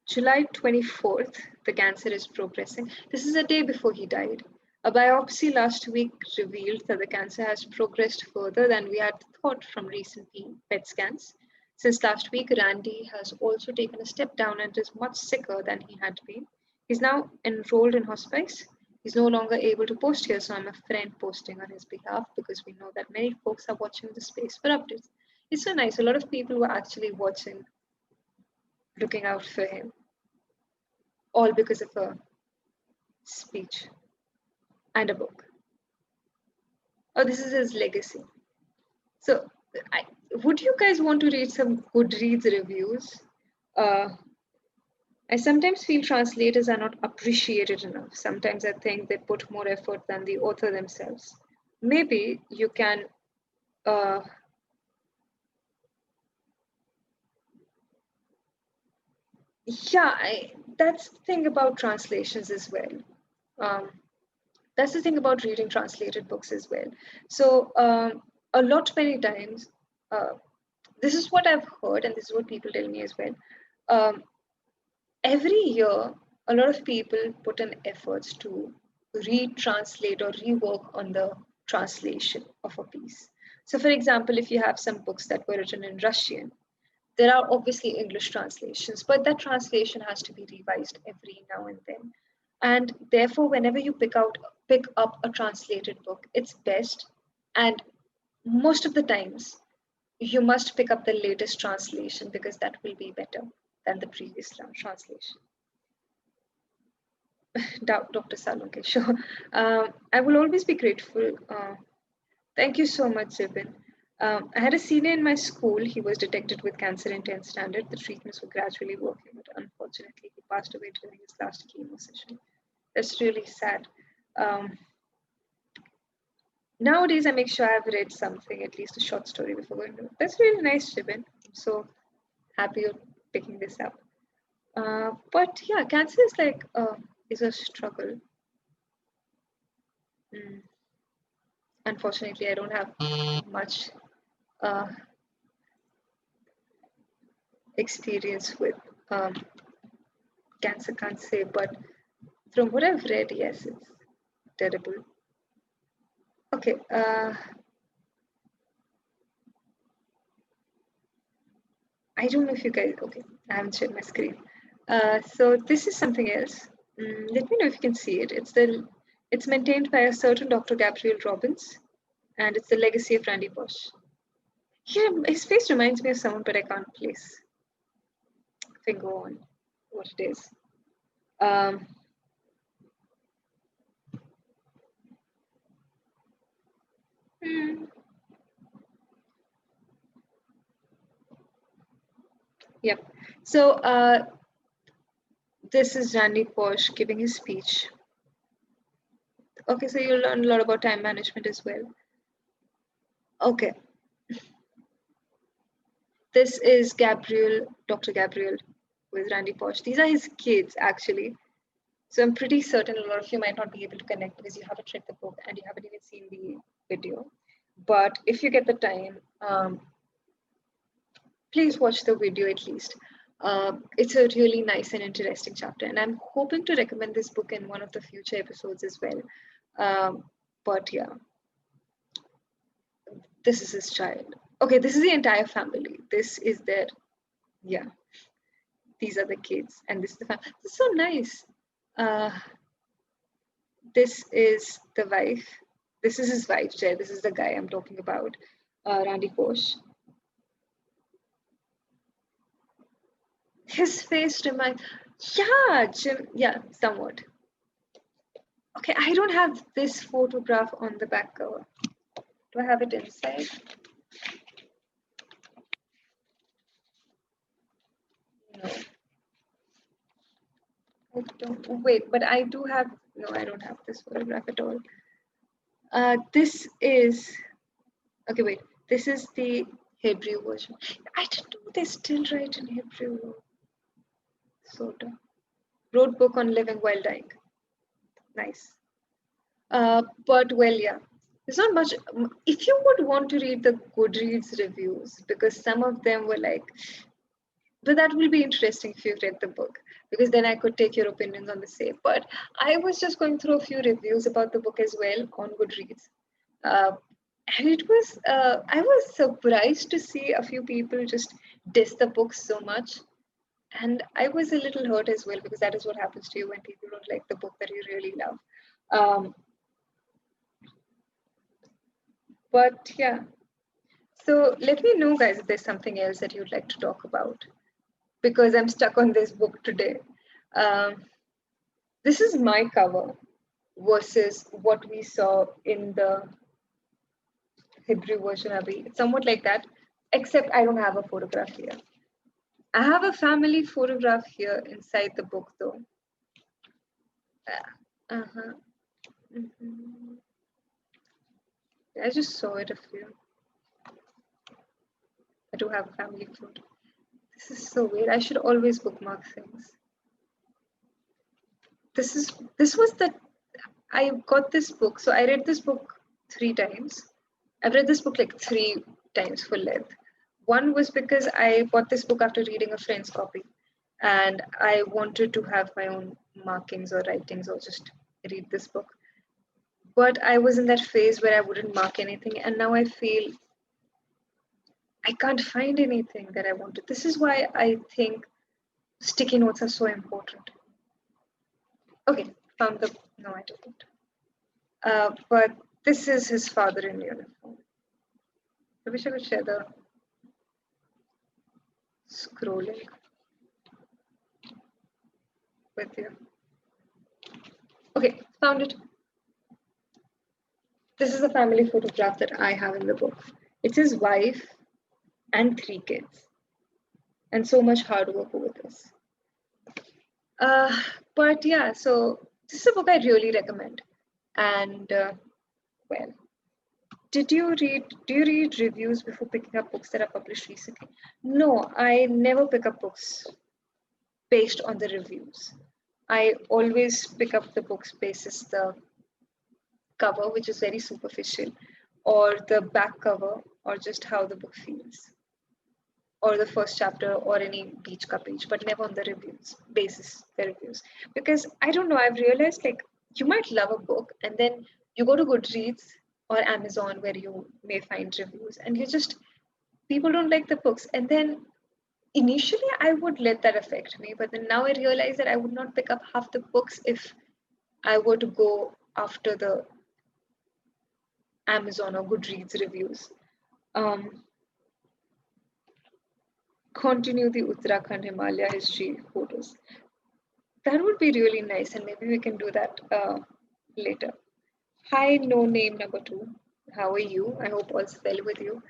July 24th, the cancer is progressing. This is a day before he died. A biopsy last week revealed that the cancer has progressed further than we had thought from recent PET scans. Since last week, Randy has also taken a step down and is much sicker than he had been. He's now enrolled in hospice. He's no longer able to post here, so I'm a friend posting on his behalf because we know that many folks are watching the space for updates. It's so nice. A lot of people were actually watching, looking out for him, all because of a speech and a book. Oh, this is his legacy. So, would you guys want to read some Goodreads reviews? I sometimes feel translators are not appreciated enough. Sometimes I think they put more effort than the author themselves. Maybe you can that's the thing about translations as well. That's the thing about reading translated books as well. So a lot many times, this is what I've heard and this is what people tell me as well. Every year, a lot of people put in efforts to retranslate or rework on the translation of a piece. So for example, if you have some books that were written in Russian, there are obviously English translations, but that translation has to be revised every now and then. And therefore, whenever you pick up a translated book, it's best. And most of the times, you must pick up the latest translation because that will be better than the previous translation. Dr. Salunke, sure. I will always be grateful. Thank you so much, Zibin. I had a senior in my school. He was detected with cancer in 10th standard. The treatments were gradually working, but unfortunately, he passed away during his last chemo session. That's really sad. Nowadays, I make sure I've read something, at least a short story before going to. That's really nice, Shibin. I'm so happy you're picking this up. But yeah, cancer is like is a struggle. Unfortunately, I don't have much experience with cancer, can't say, but from what I've read, yes, terrible. Okay. I don't know if you guys, okay, I haven't shared my screen. So this is something else. Let me know if you can see it. It's maintained by a certain Dr. Gabriel Robbins, and it's the legacy of Randy Bosch. Yeah, his face reminds me of someone, but I can't place finger on what it is. Um, hmm, yep. So this is Randy Bosch giving his speech. Okay, so you'll learn a lot about time management as well. Okay, this is Gabriel, Dr. Gabriel with Randy Bosch. These are his kids, actually. So I'm pretty certain a lot of you might not be able to connect because you haven't read the book and you haven't even seen the video. But if you get the time, please watch the video at least. It's a really nice and interesting chapter, and I'm hoping to recommend this book in one of the future episodes as well. But yeah, this is his child. Okay, this is the entire family. This is their, yeah, these are the kids, and this is the family. This is so nice. Uh, this is the wife. This is his wife, Jay. This is the guy I'm talking about, Randy Bosch. His face reminds, yeah, Jim, yeah, somewhat. Okay, I don't have this photograph on the back cover. Do I have it inside? No. I don't. Wait, but I do have. No, I don't have this photograph at all. This is. Okay, wait. This is the Hebrew version. I didn't know they still write in Hebrew. Sort of. Wrote book on living while dying. Nice. But well, yeah. There's not much. If you would want to read the Goodreads reviews, because some of them were like, but that will be interesting if you've read the book, because then I could take your opinions on the same. But I was just going through a few reviews about the book as well on Goodreads. And it was, I was surprised to see a few people just diss the book so much. And I was a little hurt as well, because that is what happens to you when people don't like the book that you really love. But yeah, so let me know, guys, if there's something else that you'd like to talk about, because I'm stuck on this book today. Um, this is my cover versus what we saw in the Hebrew version, Abhi. It's somewhat like that, except I don't have a photograph here. I have a family photograph here inside the book, though. Uh-huh. Mm-hmm. I just saw it a few. I do have a family photo. This is so weird. I should always bookmark things. This was the, I got this book. So I read this book 3 times. I've read this book like 3 times full length. One was because I bought this book after reading a friend's copy, and I wanted to have my own markings or writings or just read this book. But I was in that phase where I wouldn't mark anything, and now I feel I can't find anything that I wanted. This is why I think sticky notes are so important. Okay, found the, no, I didn't. But this is his father in uniform. I wish I could share the scrolling with you. Okay, found it. This is a family photograph that I have in the book. It's his wife and 3 kids, and so much hard work over this. But yeah, so this is a book I really recommend. And well, do you read reviews before picking up books that are published recently? No, I never pick up books based on the reviews. I always pick up the books basis the cover, which is very superficial, or the back cover, or just how the book feels, or the first chapter, or any beach ka page, but never on the reviews basis the reviews. Because I don't know, I've realized like you might love a book, and then you go to Goodreads or Amazon where you may find reviews, and you just people don't like the books, and then initially I would let that affect me, but then now I realize that I would not pick up half the books if I were to go after the Amazon or Goodreads reviews. Um, Continue the Uttarakhand Himalaya history photos. That would be really nice, and maybe we can do that later. Hi, no name number two. How are you? I hope all's well with you.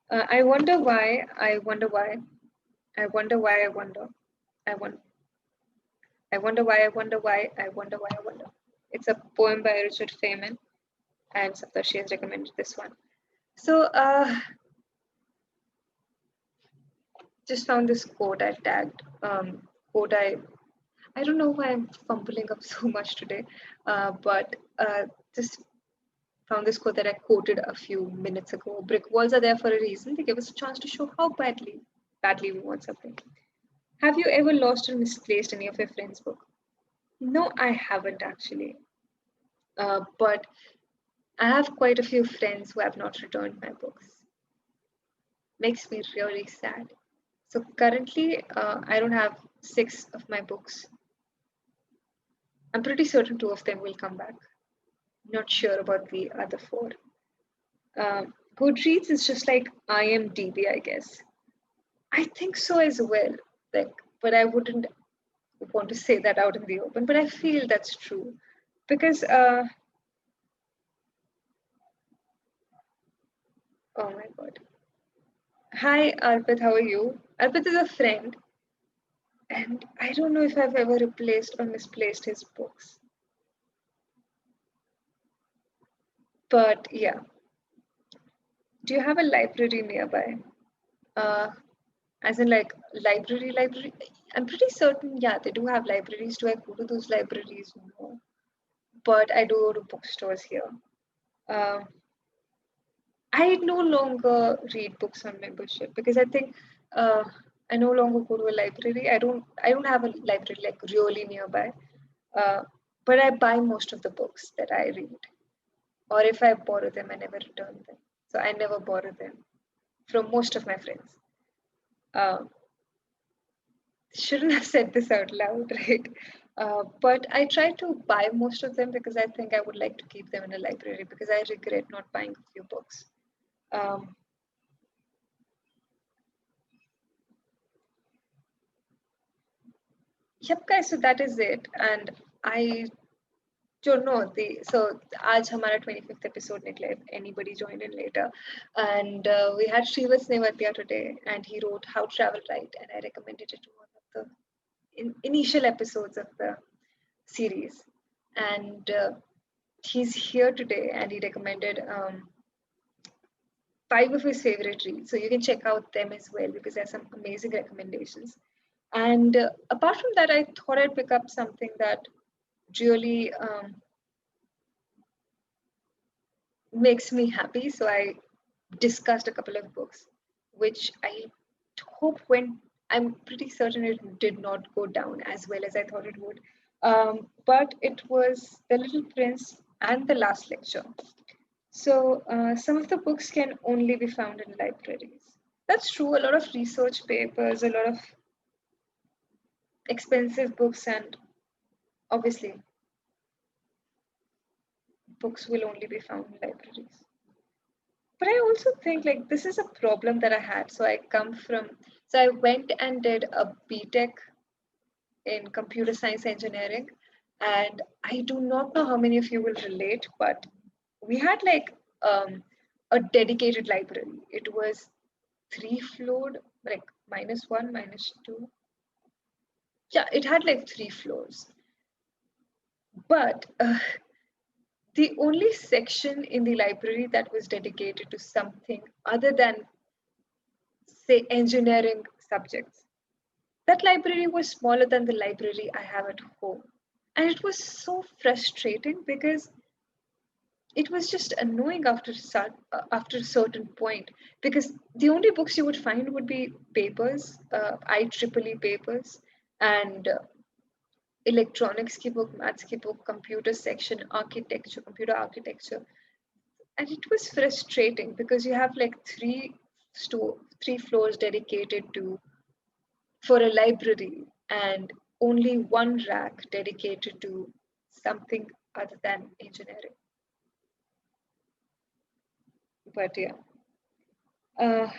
I wonder why. I wonder why. I wonder why. I wonder. I wonder. I wonder why. I wonder why. I wonder why. I wonder. It's a poem by Richard Feynman, and Saptarshi has recommended this one. So, just found this quote I tagged. Quote I don't know why I'm fumbling up so much today, but just found this quote that I quoted a few minutes ago. Brick walls are there for a reason. They give us a chance to show how badly we want something. Have you ever lost or misplaced any of your friends' book? No, I haven't actually. But I have quite a few friends who have not returned my books. Makes me really sad. So currently, I don't have 6 of my books. I'm pretty certain 2 of them will come back. Not sure about the other 4. Goodreads is just like IMDb, I guess. I think so as well. Like, but I wouldn't want to say that out in the open. But I feel that's true because, oh my god. Hi, Arpit, how are you? Arpit is a friend, and I don't know if I've ever replaced or misplaced his books. But yeah, do you have a library nearby? Uh, as in like library? I'm pretty certain, yeah, they do have libraries. Do I go to those libraries? No. But I do go to bookstores here. Um, I no longer read books on membership because I think uh, I no longer go to a library. I don't have a library like really nearby. Uh, but I buy most of the books that I read. Or if I borrow them, I never return them. So I never borrow them from most of my friends. Uh, shouldn't have said this out loud, right? But I try to buy most of them because I think I would like to keep them in a library because I regret not buying a few books. Um, yep, guys. So that is it, and I don't know the so आज हमारा 25th episode निकला if anybody joined in later, and we had Srivas Nevatia today, and he wrote How to Travel Right, and I recommended it to one of the initial episodes of the series, and he's here today, and he recommended 5 of his favorite reads. So you can check out them as well because there's some amazing recommendations. And apart from that, I thought I'd pick up something that really makes me happy. So I discussed a couple of books, which I hope went. I'm pretty certain it did not go down as well as I thought it would. But it was The Little Prince and The Last Lecture. So some of the books can only be found in libraries. That's true. A lot of research papers, a lot of expensive books, and obviously books will only be found in libraries. But I also think like this is a problem that I had. So I went and did a BTech in computer science engineering. And I do not know how many of you will relate, but we had like a dedicated library. It was 3 floored, like -1, -2. Yeah, it had like 3 floors. But the only section in the library that was dedicated to something other than, say, engineering subjects. That library was smaller than the library I have at home. And it was so frustrating because it was just annoying after a certain point because the only books you would find would be papers, IEEE papers, and electronics की book, maths की book, computer section, architecture, computer architecture. And it was frustrating because you have like three floors dedicated to for a library and only one rack dedicated to something other than engineering. But yeah. Uh,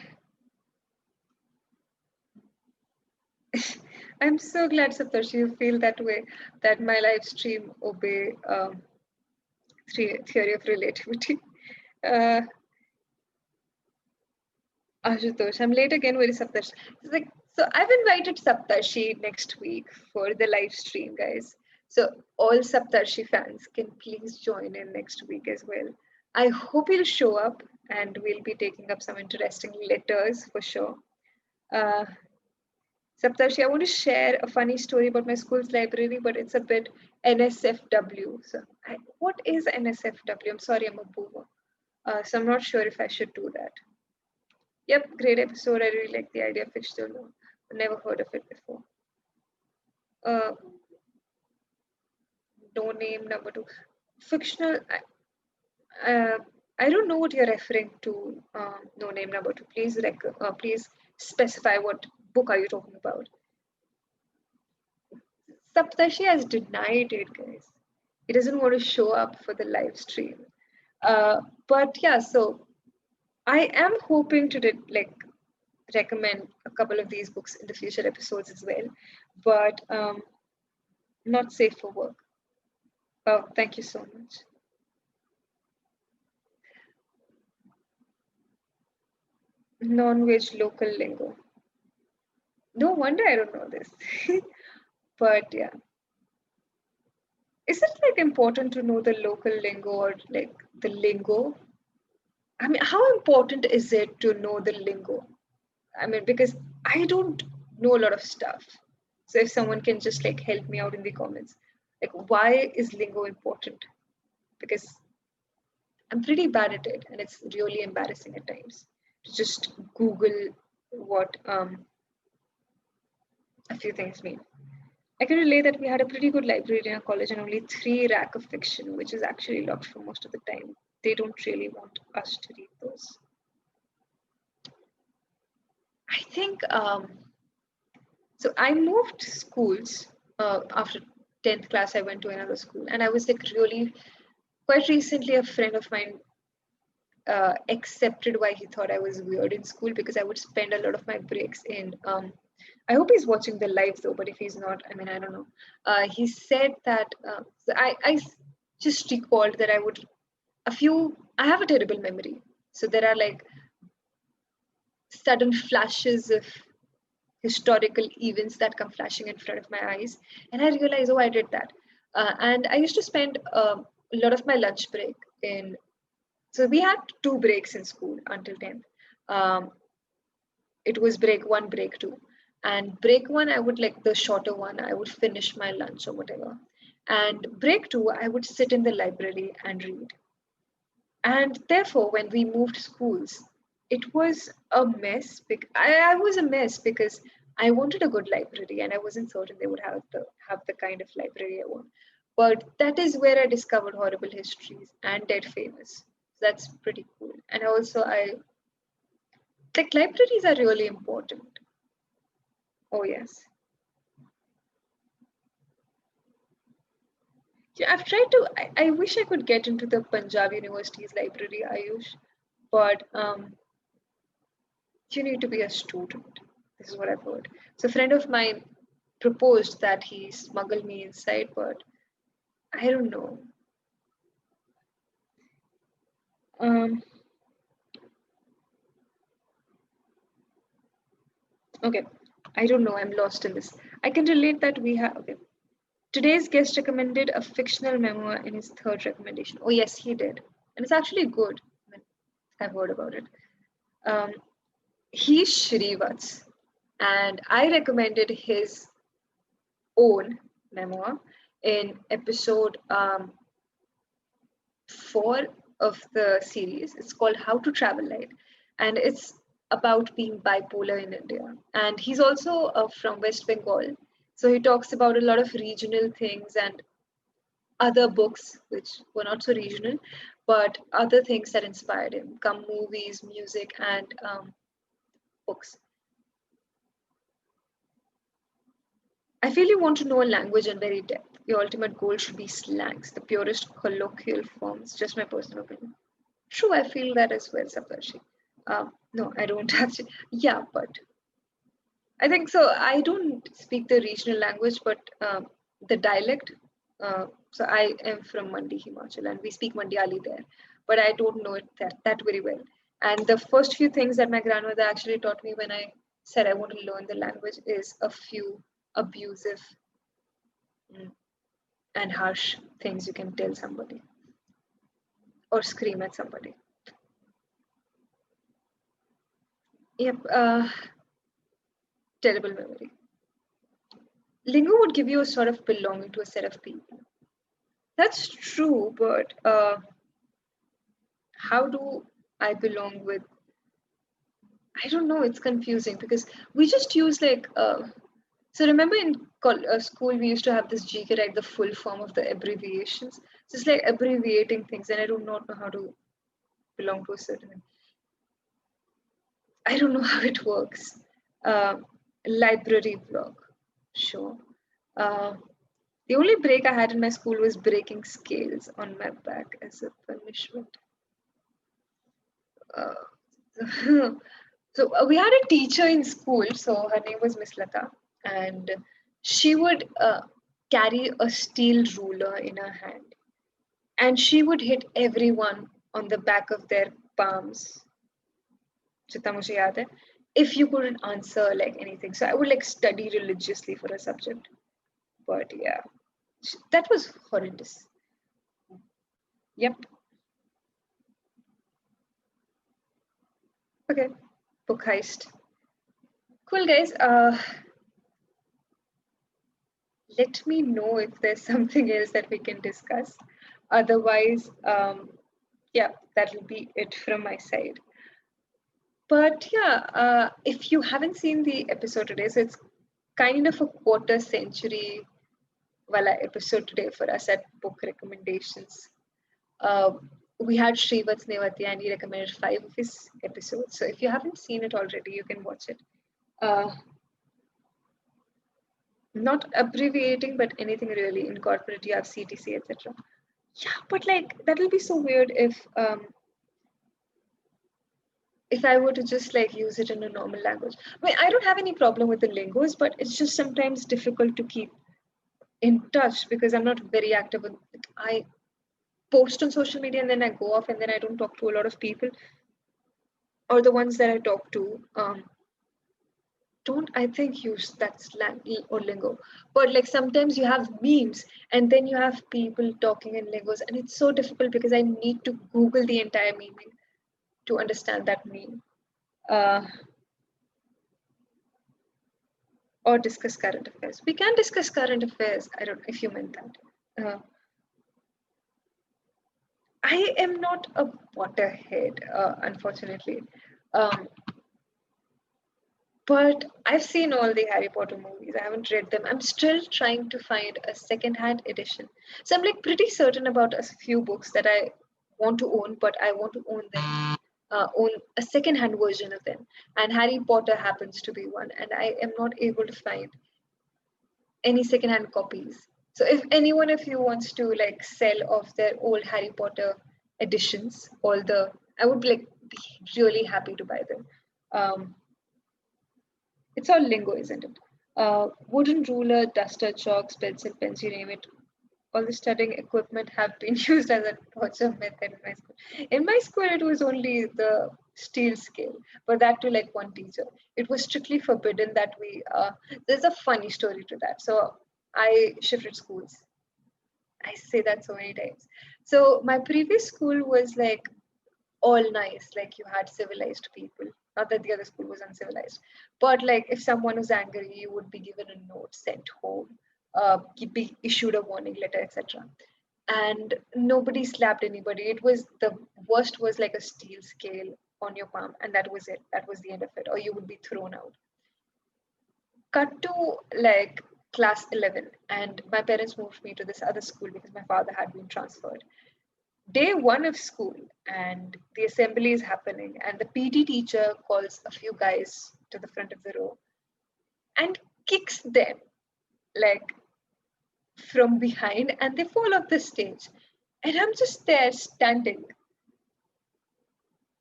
I'm so glad, Saptarshi, you feel that way, that my live stream obey theory of relativity. Uh, Ashutosh, I'm late again. Where is Saptarshi? It's like, so I've invited Saptarshi next week for the live stream, guys. So all Saptarshi fans can please join in next week as well. I hope you'll show up and we'll be taking up some interesting letters for sure. Uh, Saptarshi, I want to share a funny story about my school's library, but it's a bit NSFW. So, what is NSFW? I'm sorry, I'm a boomer. So I'm not sure if I should do that. Yep, great episode. I really like the idea of fictional novel. Never heard of it before. Uh, no name number two. Fictional. Uh, I don't know what you're referring to. No name number two. Please specify what book are you talking about. Saptashi has denied it, guys. He doesn't want to show up for the live stream. But yeah, so I am hoping to recommend a couple of these books in the future episodes as well, but not safe for work. Oh, thank you so much. Non-veg local lingo. No wonder I don't know this. But yeah, is it like important to know the local lingo or like the lingo? I mean, how important is it to know the lingo? I mean, because I don't know a lot of stuff. So if someone can just like help me out in the comments, like why is lingo important? Because I'm pretty bad at it and it's really embarrassing at times to just Google what a few things mean. I can relate that we had a pretty good library in our college and only 3 rack of fiction, which is actually locked for most of the time. They don't really want us to read those. I think so. I moved schools after 10th class. I went to another school, and I was like really quite recently. A friend of mine accepted why he thought I was weird in school because I would spend a lot of my breaks in. I hope he's watching the live though, but if he's not, I mean, I don't know. He said that so I just recalled that I have a terrible memory. So there are like sudden flashes of historical events that come flashing in front of my eyes. And I realized, oh, I did that. And I used to spend a lot of my lunch break in. So we had 2 breaks in school until 10th. It was break one, break two. And break one, I would like the shorter one, I would finish my lunch or whatever. And break two, I would sit in the library and read. And therefore, when we moved schools, it was a mess. I was a mess because I wanted a good library and I wasn't certain they would have the kind of library I want. But that is where I discovered horrible histories and dead famous. So that's pretty cool. And also I like libraries are really important. Oh yes. Yeah, I've tried to I wish I could get into the Punjab University's library, Ayush, but you need to be a student. This is what I've heard. So a friend of mine proposed that he smuggle me inside, but I don't know. Um, okay, I don't know. I'm lost in this. I can relate that we have. Okay, today's guest recommended a fictional memoir in his third recommendation. Oh yes, he did, and it's actually good. I mean, I've heard about it. Um, he's Shrivats, and I recommended his own memoir in episode 4 of the series. It's called How to Travel Light, and it's about being bipolar in India. And he's also from West Bengal, So he talks about a lot of regional things and other books which were not so regional, but other things that inspired him, come movies, music, and books. I feel you want to know a language in very depth. Your ultimate goal should be slangs, the purest colloquial forms. Just my personal opinion. True, I feel that as well, Saptarshi. No, I don't actually. Yeah, but I think so. I don't speak the regional language, but the dialect. So I am from Mandi, Himachal, and we speak Mandyali there, but I don't know it that very well. And the first few things that my grandmother actually taught me when I said I want to learn the language is a few abusive mm, and harsh things you can tell somebody or scream at somebody. Yep, terrible memory. Lingo would give you a sort of belonging to a set of people. That's true, but how do I belong with? I don't know. It's confusing because we just use like. So remember in school we used to have this GK, right? The full form of the abbreviations. Just like abbreviating things, and I do not know how to belong to a certain. I don't know how it works. Uh, Library block, sure. Uh, the only break I had in my school was breaking scales on my back as a punishment. Uh, so we had a teacher in school, so her name was Miss Lata, and she would carry a steel ruler in her hand, and she would hit everyone on the back of their palms. जितना मुझे याद है, if you couldn't answer like anything. So I would like study religiously for a subject. But yeah, that was horrendous. Yep. Okay. Book heist. Cool, guys. Let me know if there's something else that we can discuss. Otherwise, yeah, that will be it from my side. But yeah, if you haven't seen the episode today, so it's kind of a quarter century wala episode today for us at book recommendations. Uh, we had Srivat Nevati and he recommended 5 of his episodes. So if you haven't seen it already, you can watch it. Uh, not abbreviating, but anything really incorporate. You have CTC, etc. Yeah, but like that will be so weird if I were to just like use it in a normal language. I mean, I don't have any problem with the lingos, but it's just sometimes difficult to keep in touch because I'm not very active. Like, I post on social media and then I go off and then I don't talk to a lot of people, or the ones that I talk to don't I think use that slang or lingo. But like sometimes you have memes and then you have people talking in lingos, and it's so difficult because I need to Google the entire meaning to understand that meme. Uh, or discuss current affairs. We can discuss current affairs. I don't know if you meant that. I am not a Potterhead, unfortunately. Um, but I've seen all the Harry Potter movies. I haven't read them. I'm still trying to find a second-hand edition. So I'm like pretty certain about a few books that I want to own, but I want to own them, own a second-hand version of them. And Harry Potter happens to be one, and I am not able to find any second-hand copies. So if anyone of you wants to like sell off their old Harry Potter editions, all the I would like be really happy to buy them. Um, it's all lingo, isn't it? Wooden ruler, duster, chalks, pencil, pens, you name it. All the studying equipment have been used as a torture method in my school. In my school, it was only the steel scale, but that to like one teacher. It was strictly forbidden that we. There's a funny story to that. So I shifted schools. I say that so many times. So my previous school was like all nice, like you had civilized people. Not that the other school was uncivilized, but like if someone was angry, you would be given a note sent home, be issued a warning letter, etc. And nobody slapped anybody. It was the worst was like a steel scale on your palm, and that was it. That was the end of it, or you would be thrown out. Cut to like class 11, and my parents moved me to this other school because my father had been transferred. Day one of school, and the assembly is happening, and the PT teacher calls a few guys to the front of the row and kicks them like from behind, and they fall off the stage. And I'm just there standing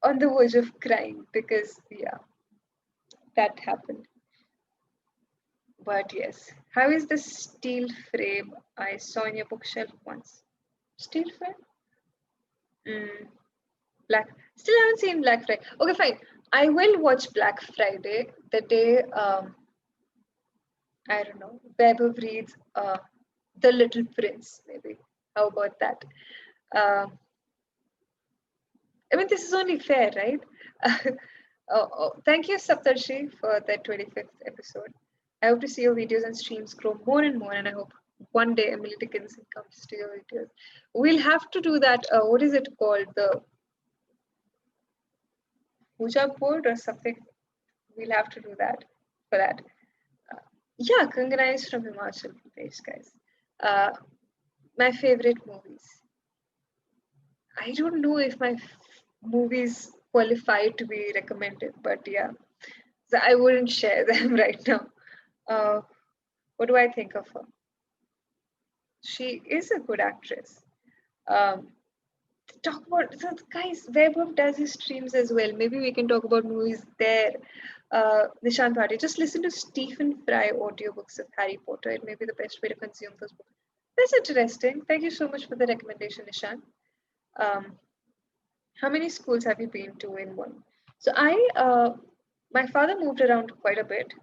on the verge of crying because, yeah, that happened. But yes, how is the steel frame I saw in your bookshelf once? Steel frame? Mm, Black. Still haven't seen Black Friday. Okay, fine. I will watch Black Friday the day, I don't know, Weber reads The Little Prince, maybe. How about that? Um, I mean, this is only fair, right? Thank you, Saptarshi, for that 25th episode. I hope to see your videos and streams grow more and more, and I hope one day Emily Dickinson comes to your videos. We'll have to do that. What is it called? The puja board or something? We'll have to do that for that. Uh, yeah, Kangana is from Himachal Pradesh, guys. Uh, my favorite movies. I don't know if my movies qualify to be recommended, but yeah, so I wouldn't share them right now. Uh, what do I think of her? She is a good actress. Um, talk about so guys. Vaibhav does his streams as well. Maybe we can talk about movies there. Nishan Bhatti, just listen to Stephen Fry audiobooks of Harry Potter. It may be the best way to consume those books. That's interesting. Thank you so much for the recommendation, Nishan. Um, how many schools have you been to in one? So my father moved around quite a bit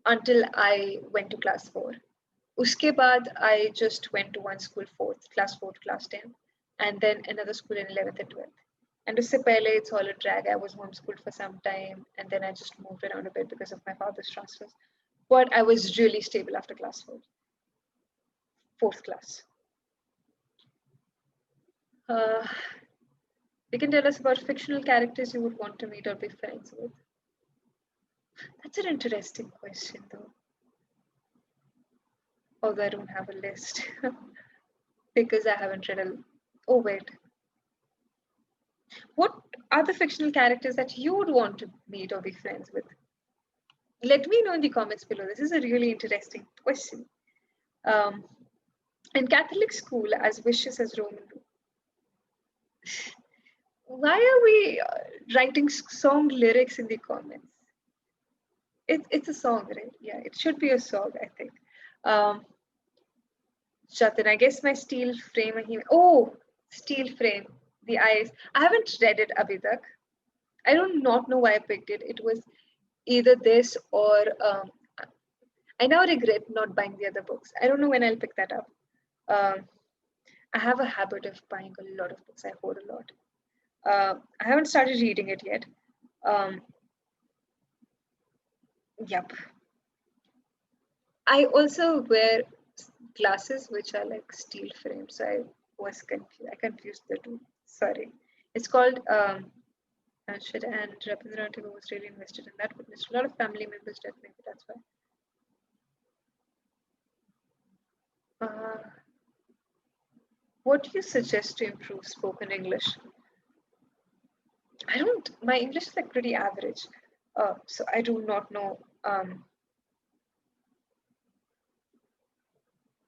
until I went to class 4. Uske baad, I just went to one school class 4 to class 10, and then another school in 11th and 12th. And usse pehle, it's all a drag. I was homeschooled for some time, and then I just moved around a bit because of my father's transfers. But I was really stable after class 4, fourth class. Uh, you can tell us about fictional characters you would want to meet or be friends with. That's an interesting question, though. Although I don't have a list because I haven't read a. Oh, wait. What are the fictional characters that you would want to meet or be friends with? Let me know in the comments below. This is a really interesting question. Um, in Catholic school, as vicious as Roman. Why are we writing song lyrics in the comments? It's a song, right? Yeah, it should be a song, I think. Jatin, I guess my steel frame. Oh, steel frame. The eyes. I haven't read it, Abhidak. I don't not know why I picked it. It was either this or I now regret not buying the other books. I don't know when I'll pick that up. I have a habit of buying a lot of books. I hoard a lot. I haven't started reading it yet. Um, yep. I also wear glasses which are like steel framed, so I was confused. I confused the two. Sorry. It's called Shit, and Rabindranath Tagore was really invested in that. Witnessed a lot of family members' death. Maybe that's why. What do you suggest to improve spoken English? I don't. My English is like pretty average, so I do not know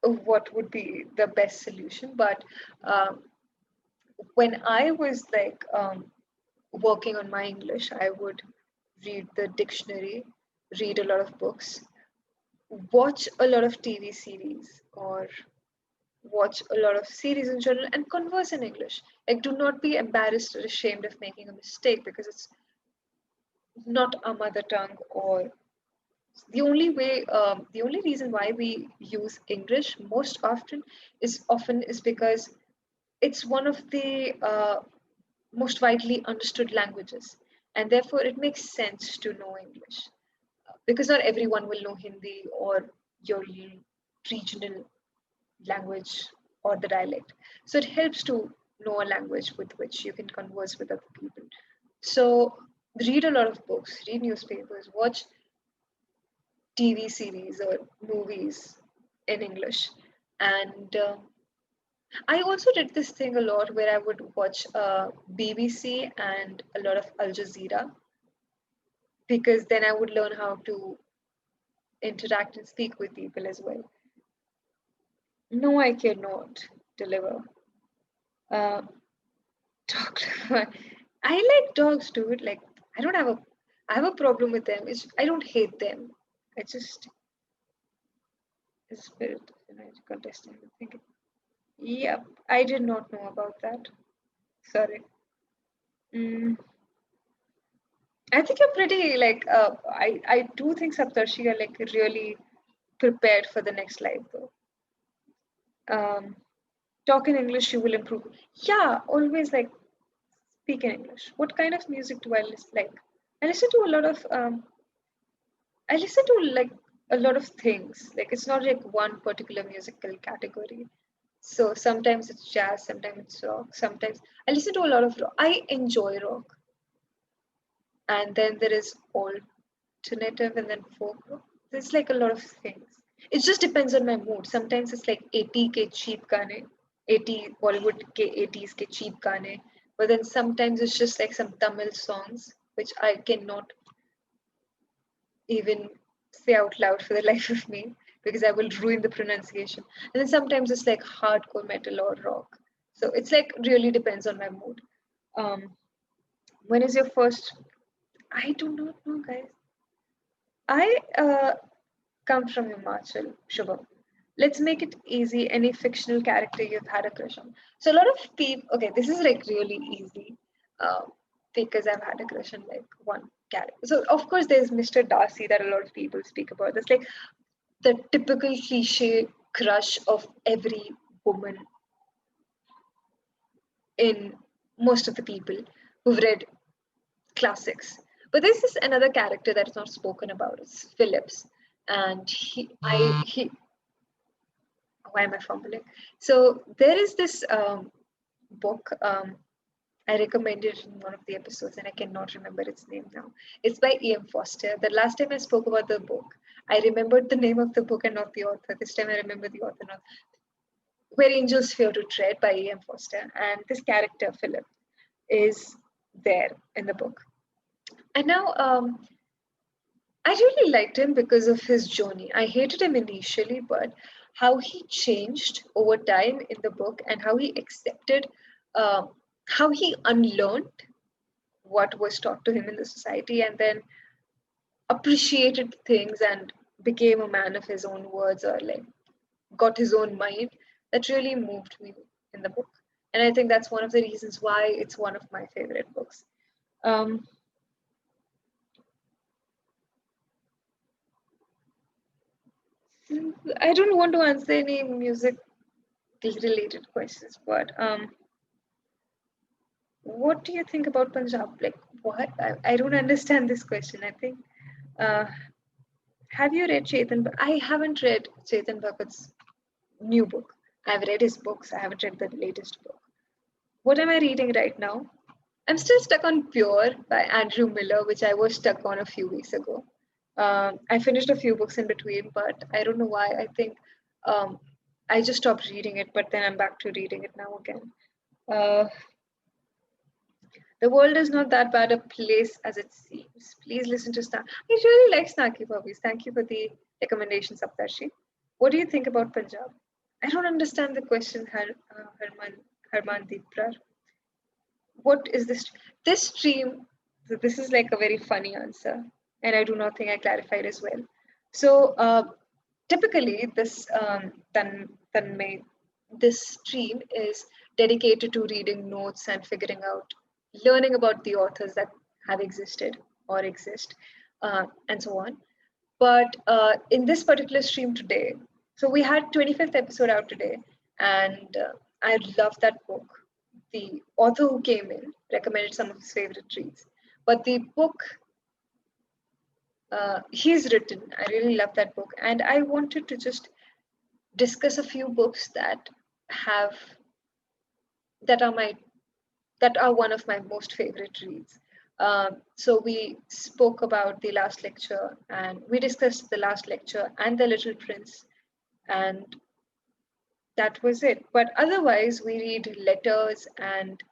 what would be the best solution. But um, when I was like working on my English, I would read the dictionary, read a lot of books, watch a lot of TV series, or watch a lot of series in general, and converse in English. Like, do not be embarrassed or ashamed of making a mistake because it's not our mother tongue. Or the only reason why we use English most often is because it's one of the most widely understood languages, and therefore it makes sense to know English because not everyone will know Hindi or your regional language or the dialect. So it helps to know a language with which you can converse with other people. So read a lot of books, read newspapers, watch TV series or movies in English. And I also did this thing a lot where I would watch BBC and a lot of Al Jazeera, because then I would learn how to interact and speak with people as well. No, I cannot deliver. Uh, dog lover. I like dogs, dude. Like, I don't have a, I have a problem with them. I don't hate them. I just, spirit, contesting. Thinking. Yep, I did not know about that. Sorry. Mm, I think you're pretty like. I do think Saptarshi are like really prepared for the next life though. Um, talk in English, you will improve. Yeah, always like speak in English. What kind of music do I listen like? I listen to a lot of I listen to like a lot of things. Like it's not like one particular musical category. So sometimes it's jazz, sometimes it's rock, sometimes I listen to a lot of rock. I enjoy rock. And then there is alternative and then folk rock. There's like a lot of things. It just depends on my mood. Sometimes it's like 80 ke cheap gaane, 80 Bollywood ke 80s ke cheap gaane. But then sometimes it's just like some Tamil songs which I cannot even say out loud for the life of me because I will ruin the pronunciation. And then sometimes it's like hardcore metal or rock. So it's like really depends on my mood. Um, when is your first? I do not know, guys. I come from Himachal, Shubham. Let's make it easy. Any fictional character you've had a crush on. So a lot of people. Okay, this is like really easy, because I've had a crush on like one character. So of course there's Mr. Darcy that a lot of people speak about. That's like the typical cliche crush of every woman in most of the people who've read classics. But this is another character that is not spoken about. It's Phillips, and he. Why am I fumbling? So there is this book. I recommended it in one of the episodes, and I cannot remember its name now. It's by E.M. Foster. The last time I spoke about the book, I remembered the name of the book and not the author. This time I remember the author, not Where Angels Fear to Tread by E.M. Foster. And this character, Philip, is there in the book. And now I really liked him because of his journey. I hated him initially, but how he changed over time in the book and how he accepted, how he unlearned what was taught to him in the society and then appreciated things and became a man of his own words or like got his own mind, that really moved me in the book. And I think that's one of the reasons why it's one of my favorite books. Um, I don't want to answer any music related questions, but what do you think about Punjab? Like, what? I don't understand this question. I think, uh, have you read Chetan? I haven't read Chetan Bhagat's new book. I've read his books. I haven't read the latest book. What am I reading right now? I'm still stuck on Pure by Andrew Miller, which I was stuck on a few weeks ago. I finished a few books in between, but I don't know why. I think um, I just stopped reading it, but then I'm back to reading it now again. Uh, the world is not that bad a place as it seems. Please listen to Snarky. I really like Snarky Puppies. Thank you for the recommendation, Saptarshi. What do you think about Punjab? I don't understand the question, Harmandeep Prar. What is this? This stream, this is like a very funny answer, and I do not think I clarified as well. So typically, this stream is dedicated to reading notes and figuring out, learning about the authors that have existed or exist, and so on. But in this particular stream today, so we had 25th episode out today, and I love that book. The author who came in recommended some of his favorite reads, but the book he's written, I really love that book, and I wanted to just discuss a few books have that are my that are one of my most favorite reads. So we spoke about the last lecture, and we discussed the last lecture and the Little Prince, and that was it. But otherwise, we read letters and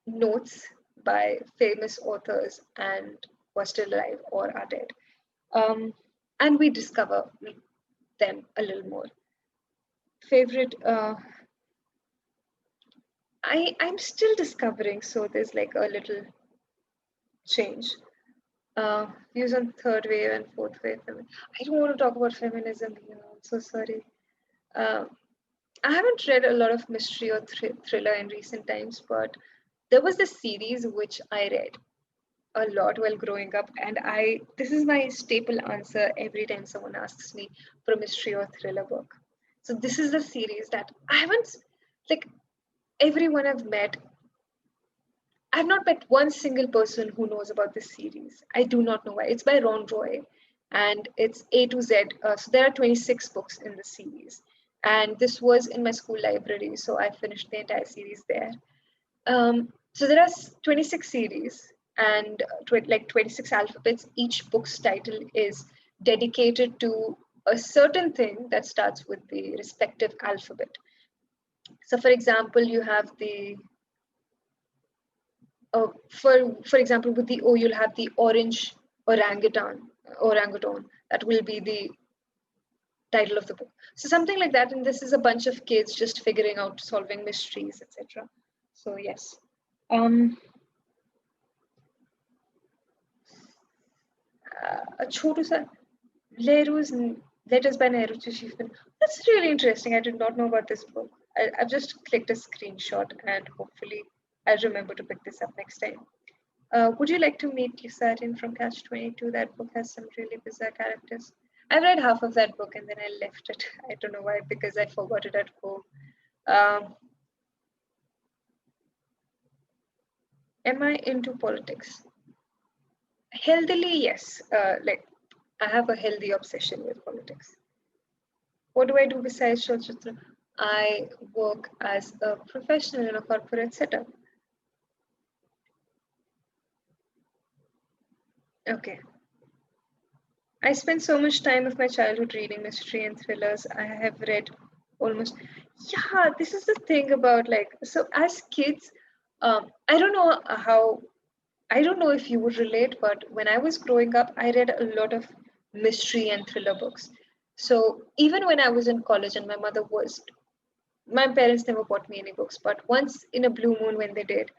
notes by famous authors and who are still alive or are dead. And we discover them a little more. Favorite, I'm still discovering, so there's like a little change. Views on third wave and fourth wave. I don't want to talk about feminism here. I'm so sorry. Uh, I haven't read a lot of mystery or thriller in recent times, but there was this series which I read a lot while growing up, and this is my staple answer every time someone asks me for a mystery or thriller book. So this is the series that I haven't, like, everyone I've not met one single person who knows about this series. I do not know why. It's by Ron Roy, and it's A to Z. So there are 26 books in the series, and this was in my school library, so I finished the entire series there. So there are 26 series and like 26 alphabets. Each book's title is dedicated to a certain thing that starts with the respective alphabet. So, for example, you have the for example, with the O, you'll have the orange orangutan. That will be the title of the book. So something like that, and this is a bunch of kids just figuring out, solving mysteries, etc. So yes. A छोटू सा Leru's Letters by Nehru to Shifan. That's really interesting. I did not know about this book. I've just clicked a screenshot, and hopefully I'll remember to pick this up next time. Would you like to meet Yusarin from Catch 22? That book has some really bizarre characters. I read half of that book and then I left it. I don't know why, because I forgot it at home. Am I into politics? Healthily, yes. Like, I have a healthy obsession with politics. What do I do besides Chalchitra? I work as a professional in a corporate setup. Okay. I spent so much time of my childhood reading mystery and thrillers. I have read almost, yeah, this is the thing about, like, so as kids, I don't know I don't know if you would relate, but when I was growing up, I read a lot of mystery and thriller books. So even when I was in college and my parents never bought me any books, but once in a blue moon when they did,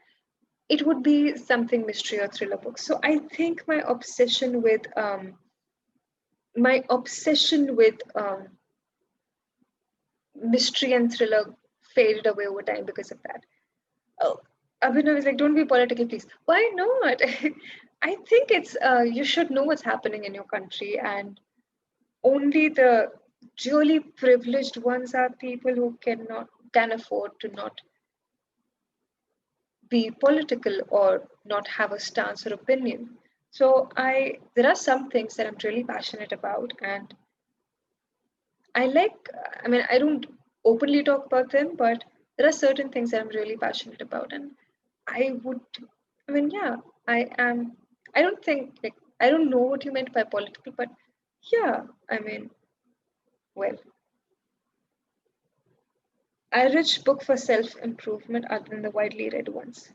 it would be something mystery or thriller books. So I think my obsession with mystery and thriller faded away over time because of that. Oh, Abhinav is like, don't be political, please. Why not? I think it's you should know what's happening in your country, and only the really privileged ones are people who can afford to not be political or not have a stance or opinion. So there are some things that I'm really passionate about, and I mean, I don't openly talk about them, but there are certain things that I'm really passionate about, and I would, I mean, yeah, I am. I don't think, like, I don't know what you meant by political, but yeah, I mean, well, a rich book for self-improvement other than the widely read ones.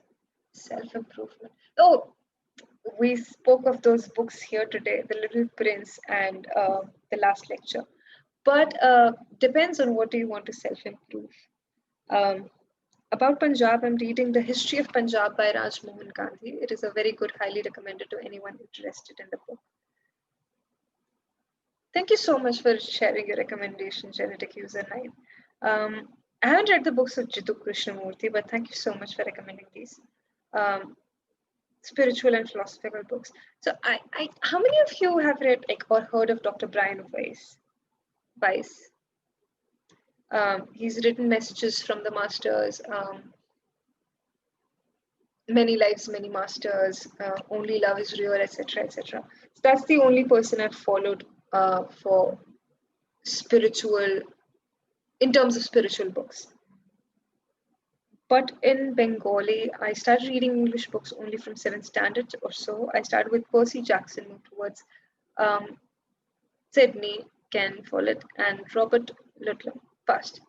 Self-improvement. Oh, we spoke of those books here today, The Little Prince and the last lecture. But depends on what do you want to self-improve. Um, about Punjab, I'm reading The History of Punjab by Raj Mohan Gandhi. It is a very good, highly recommended to anyone interested in the book. Thank you so much for sharing your recommendation, Genetic User 9. I haven't read the books of Jiddu Krishnamurti, but thank you so much for recommending these spiritual and philosophical books. So, how many of you have read, like, or heard of Dr. Brian Weiss? He's written Messages from the Masters, Many Lives, Many Masters, Only Love is Real, etc., etc. So that's the only person I've followed for spiritual, in terms of spiritual books. But in Bengali, I started reading English books only from 7th standard or so. I started with Percy Jackson, moved towards um, Sydney, Ken Follett, and Robert Ludlum first.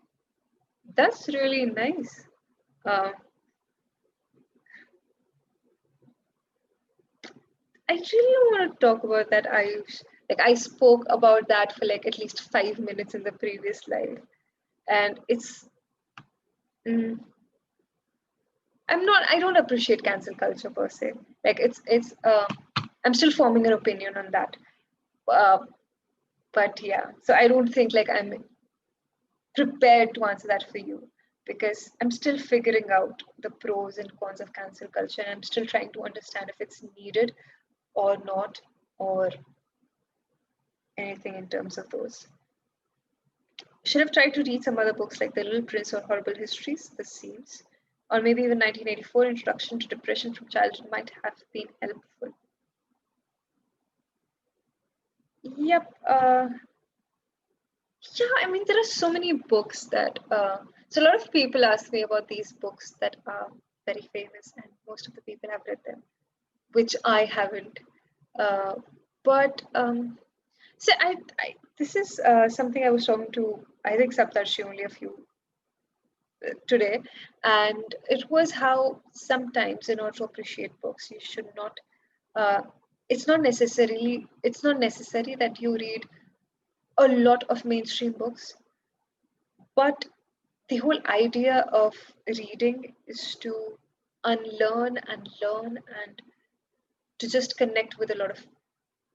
That's really nice. Uh, I really don't want to talk about that. I spoke about that for like at least 5 minutes in the previous live, and it's mm, I don't appreciate cancel culture per se. Like I'm still forming an opinion on that. Uh, but yeah, so I don't think like I'm prepared to answer that for you because I'm still figuring out the pros and cons of cancel culture, and I'm still trying to understand if it's needed or not, or anything in terms of those. Should have tried to read some other books like The Little Prince or Horrible Histories, this seems. Or maybe even 1984 Introduction to Depression from Childhood might have been helpful. Yep. Yeah, I mean, there are so many books that. So a lot of people ask me about these books that are very famous, and most of the people have read them, which I haven't. Uh, but so this is something I was talking to, I think, Saptarshi only a few today, and it was how sometimes in order to appreciate books you should not uh, it's not necessary that you read a lot of mainstream books, but the whole idea of reading is to unlearn and learn and to just connect with a lot of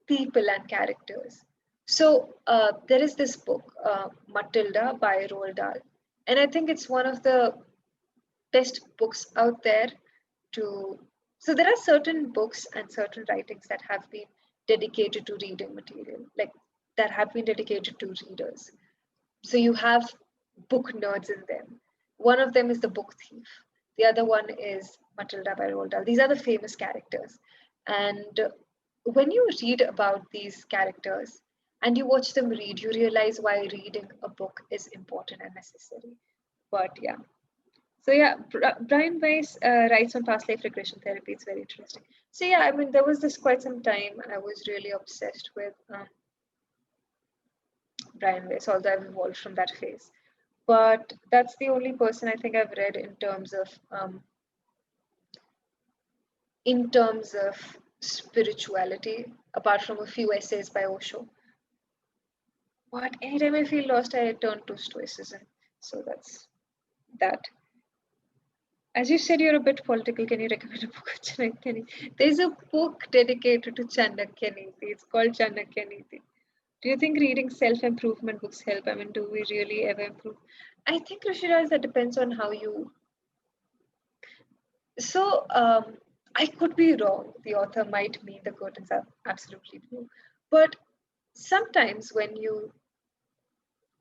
people and characters. So there is this book, Matilda by Roald Dahl, and I think it's one of the best books out there to. So there are certain books and certain writings that have been dedicated to reading material, like that have been dedicated to readers. So you have book nerds in them. One of them is the book thief. The other one is Matilda by Roald Dahl. These are the famous characters. And when you read about these characters and you watch them read, you realize why reading a book is important and necessary. But yeah. So yeah, Brian Weiss writes on past life regression therapy. It's very interesting. So yeah, I mean, there was this quite some time I was really obsessed with Brian Weiss, although I've evolved from that phase. But that's the only person I think I've read in terms of spirituality, apart from a few essays by Osho. But anytime I feel lost, I turn to Stoicism. So that's that. As you said, you're a bit political. Can you recommend a book of Chanakya Niti? There's a book dedicated to Chanakya Niti. It's called Chanakya Niti. Do you think reading self-improvement books help? I mean, do we really ever improve? I think, Rishiraj, that depends on how you. So I could be wrong. The author might mean the curtains are absolutely blue. But sometimes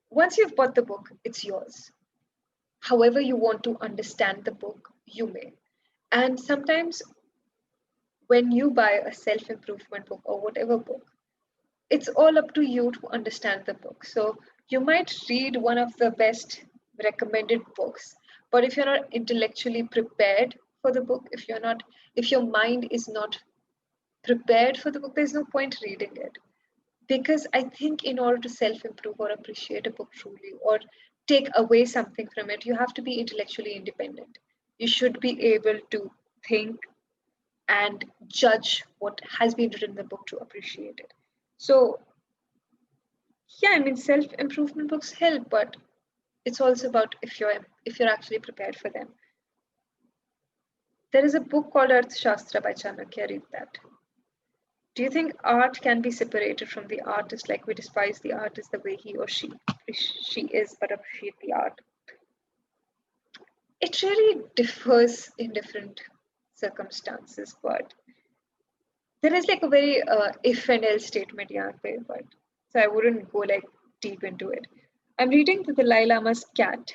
once you've bought the book, it's yours. However you want to understand the book, you may. And sometimes when you buy a self-improvement book or whatever book, it's all up to you to understand the book. So you might read one of the best recommended books, but if you're not intellectually prepared for the book, if your mind is not prepared for the book, there's no point reading it. Because I think in order to self-improve or appreciate a book truly or take away something from it, you have to be intellectually independent. You should be able to think and judge what has been written in the book to appreciate it. So yeah, I mean, self-improvement books help, but it's also about if you're actually prepared for them. There is a book called Arthashastra by Chanakya. Read that. Do you think art can be separated from the artist, like we despise the artist the way he or she is, but appreciate the art? It really differs in different circumstances, but there is like a very if and else statement, yeah, but so I wouldn't go like deep into it. I'm reading The Dalai Lama's Cat,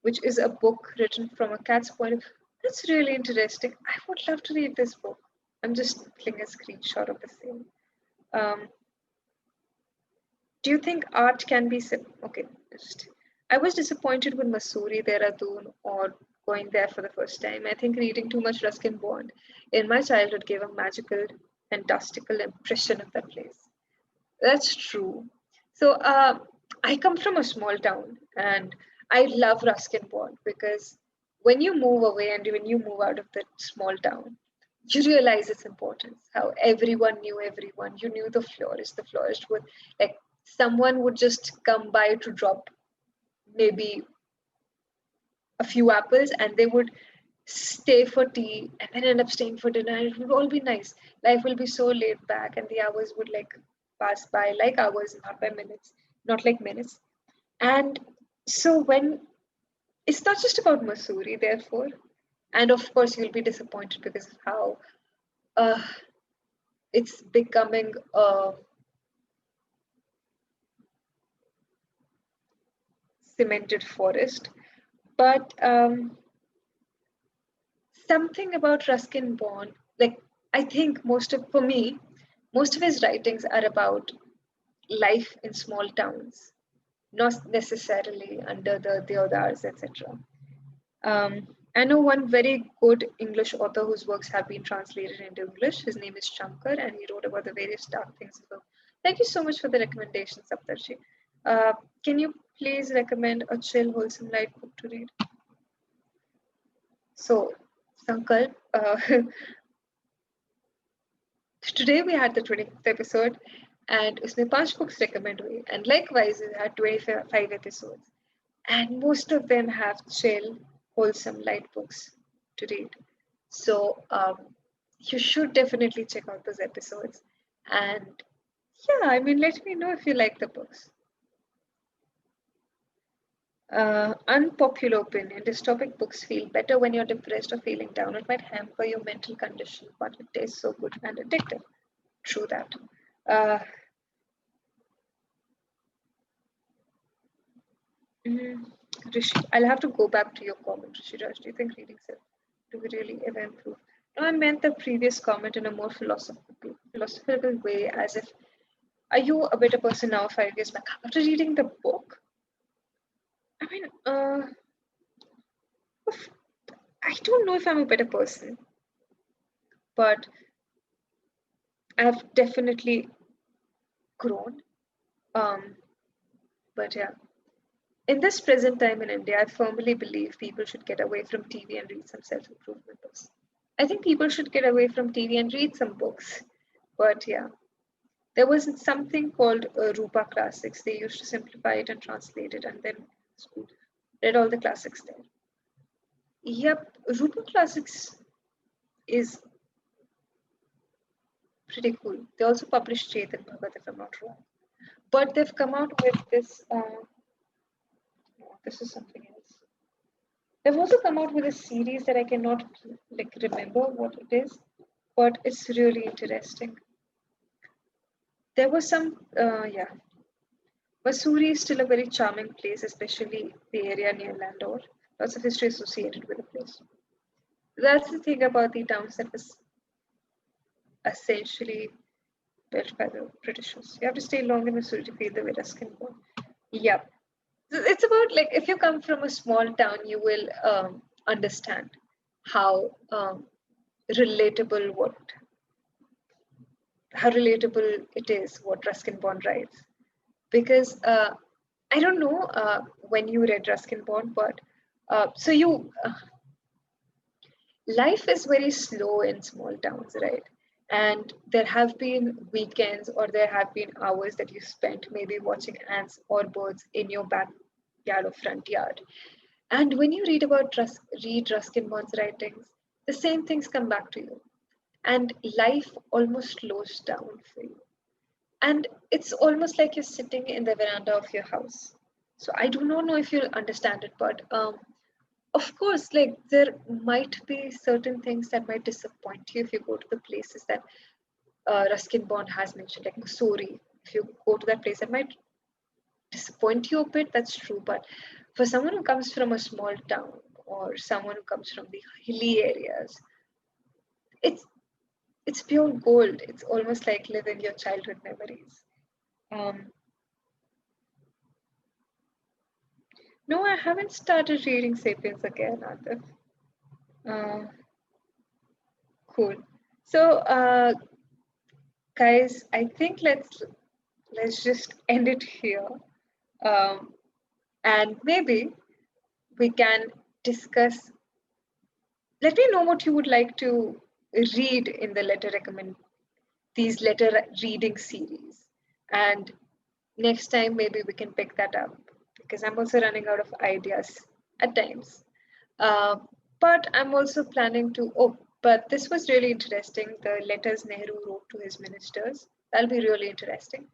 which is a book written from a cat's point of view. That's really interesting. I would love to read this book. I'm just clicking a screenshot of the same. Um, do you think art can be okay? Just I was disappointed with Masuri Dehradun or going there for the first time. I think reading too much Ruskin Bond in my childhood gave a magical, fantastical impression of that place. That's true. So I come from a small town, and I love Ruskin Bond because when you move away and when you move out of that small town, you realize its importance. How everyone knew everyone. You knew the florist. The florist would like someone would just come by to drop maybe a few apples, and they would stay for tea and then end up staying for dinner. And it would all be nice. Life will be so laid back, and the hours would like pass by like hours, not by minutes, not like minutes. And so when it's not just about Missouri, therefore, and of course you'll be disappointed because of how uh, it's becoming a cemented forest. But something about Ruskin Bond, like I think for me, most of his writings are about life in small towns, not necessarily under the Deodars, etc. I know one very good English author whose works have been translated into English. His name is Shankar, and he wrote about the various dark things. So, thank you so much for the recommendation, Saptarshi. Uh, can you please recommend a chill, wholesome, light book to read? So, Sankalp, today we had the 25th episode, and उसने 5 books recommend हुई, and likewise it had 25 episodes, and most of them have chill, wholesome, light books to read. So you should definitely check out those episodes, and yeah, I mean, let me know if you like the books. Unpopular opinion. Dystopic books feel better when you're depressed or feeling down. It might hamper your mental condition, but it tastes so good and addictive. True that. Uh, Rishi, I'll have to go back to your comment, Rishi Raj. Do you think reading self do we really ever improve? No, I meant the previous comment in a more philosophical way, as if, are you a better person now, 5 years back, after reading the book? I mean, I don't know if I'm a better person, but I've definitely grown. Um, but yeah, in this present time in India, I firmly believe people should get away from TV and read some self-improvement books. I think people should get away from TV and read some books. But yeah, there was something called Rupa Classics. They used to simplify it and translate it, and then school read all the classics there. Yep, Rupa Classics is pretty cool. They also published Chetan Bhagat, if I'm not wrong. But they've come out with this. No, this is something else. They've also come out with a series that I cannot like remember what it is, but it's really interesting. There was some, yeah. Missouri is still a very charming place, especially the area near Landor. Lots of history associated with the place. That's the thing about the towns that was essentially built by the Britishers. You have to stay long in Missouri to feel the way Ruskin born. Yep. It's about like if you come from a small town, you will understand how relatable it is what Ruskin Bond writes. Because I don't know when you read Ruskin Bond, but so you life is very slow in small towns, right? And there have been weekends or there have been hours that you spent maybe watching ants or birds in your backyard or front yard. And when you read Ruskin Bond's writings, the same things come back to you. And life almost slows down for you. And it's almost like you're sitting in the veranda of your house. So I do not know if you'll understand it, but of course, like there might be certain things that might disappoint you if you go to the places that Ruskin Bond has mentioned, like Missouri. If you go to that place, that might disappoint you a bit. That's true. But for someone who comes from a small town or someone who comes from the hilly areas, it's it's pure gold. It's almost like living your childhood memories. Um, No, I haven't started reading Sapiens again, Arthur. Uh, cool. So, guys, I think let's just end it here, um, and maybe we can discuss. Let me know what you would like to read in the letter recommend these letter reading series, and next time maybe we can pick that up because I'm also running out of ideas at times. Uh, but I'm also planning to. Oh, but this was really interesting. The letters Nehru wrote to his ministers. That'll be really interesting.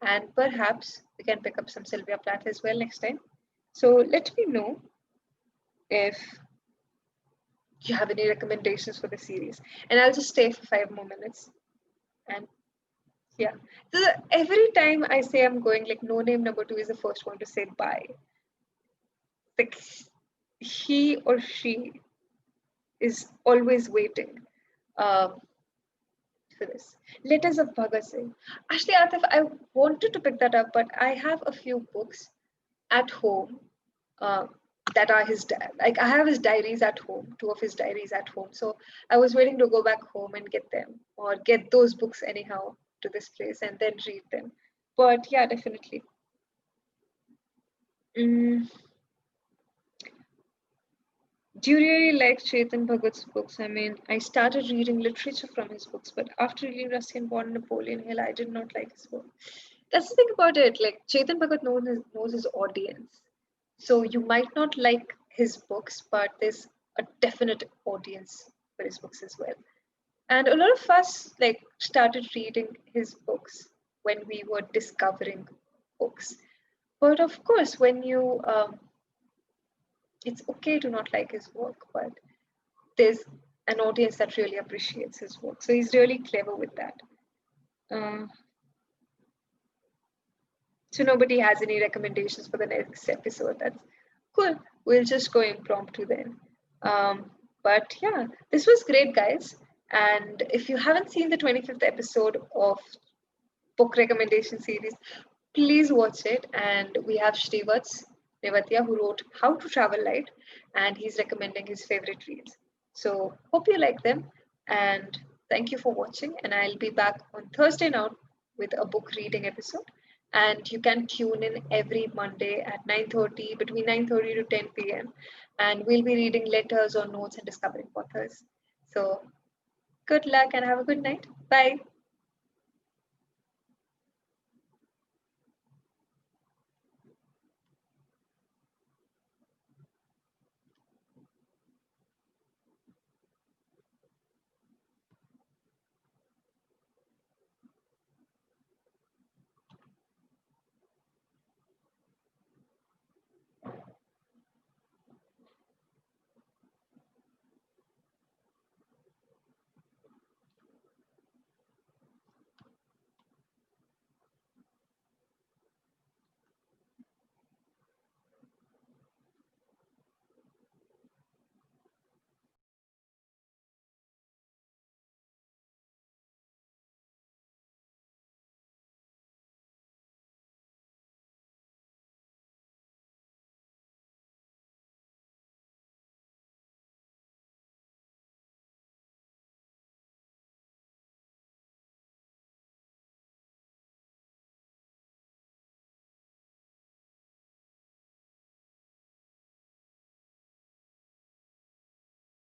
And perhaps we can pick up some Sylvia Plath as well next time. So let me know if you have any recommendations for the series. And I'll just stay for 5 more minutes. And yeah. So every time I say I'm going, like no name number two is the first one to say bye. Like he or she is always waiting. Um, for this. Letters of Bhagat Singh. Actually, Atif, I wanted to pick that up, but I have a few books at home uh, that are like I have his diaries at home, two of his diaries at home. So I was waiting to go back home and get them or get those books anyhow to this place and then read them. But yeah, definitely. Mm, do you really like Chetan Bhagat's books? I mean, I started reading literature from his books, but after reading Rusty and Born Napoleon Hill, I did not like his book. That's the thing about it. Like Chetan Bhagat knows his audience. So you might not like his books, but there's a definite audience for his books as well. And a lot of us like started reading his books when we were discovering books. But of course, when you it's okay to not like his work, but there's an audience that really appreciates his work. So he's really clever with that. Uh, so nobody has any recommendations for the next episode. That's cool. We'll just go impromptu then. But yeah, this was great, guys. And if you haven't seen the 25th episode of book recommendation series, please watch it. And we have Shrivats Nevatia who wrote How to Travel Light, and he's recommending his favorite reads. So hope you like them. And thank you for watching. And I'll be back on Thursday now with a book reading episode. And you can tune in every Monday at 9:30, between 9:30 to 10 p.m. And we'll be reading letters or notes and discovering authors. So good luck and have a good night. Bye.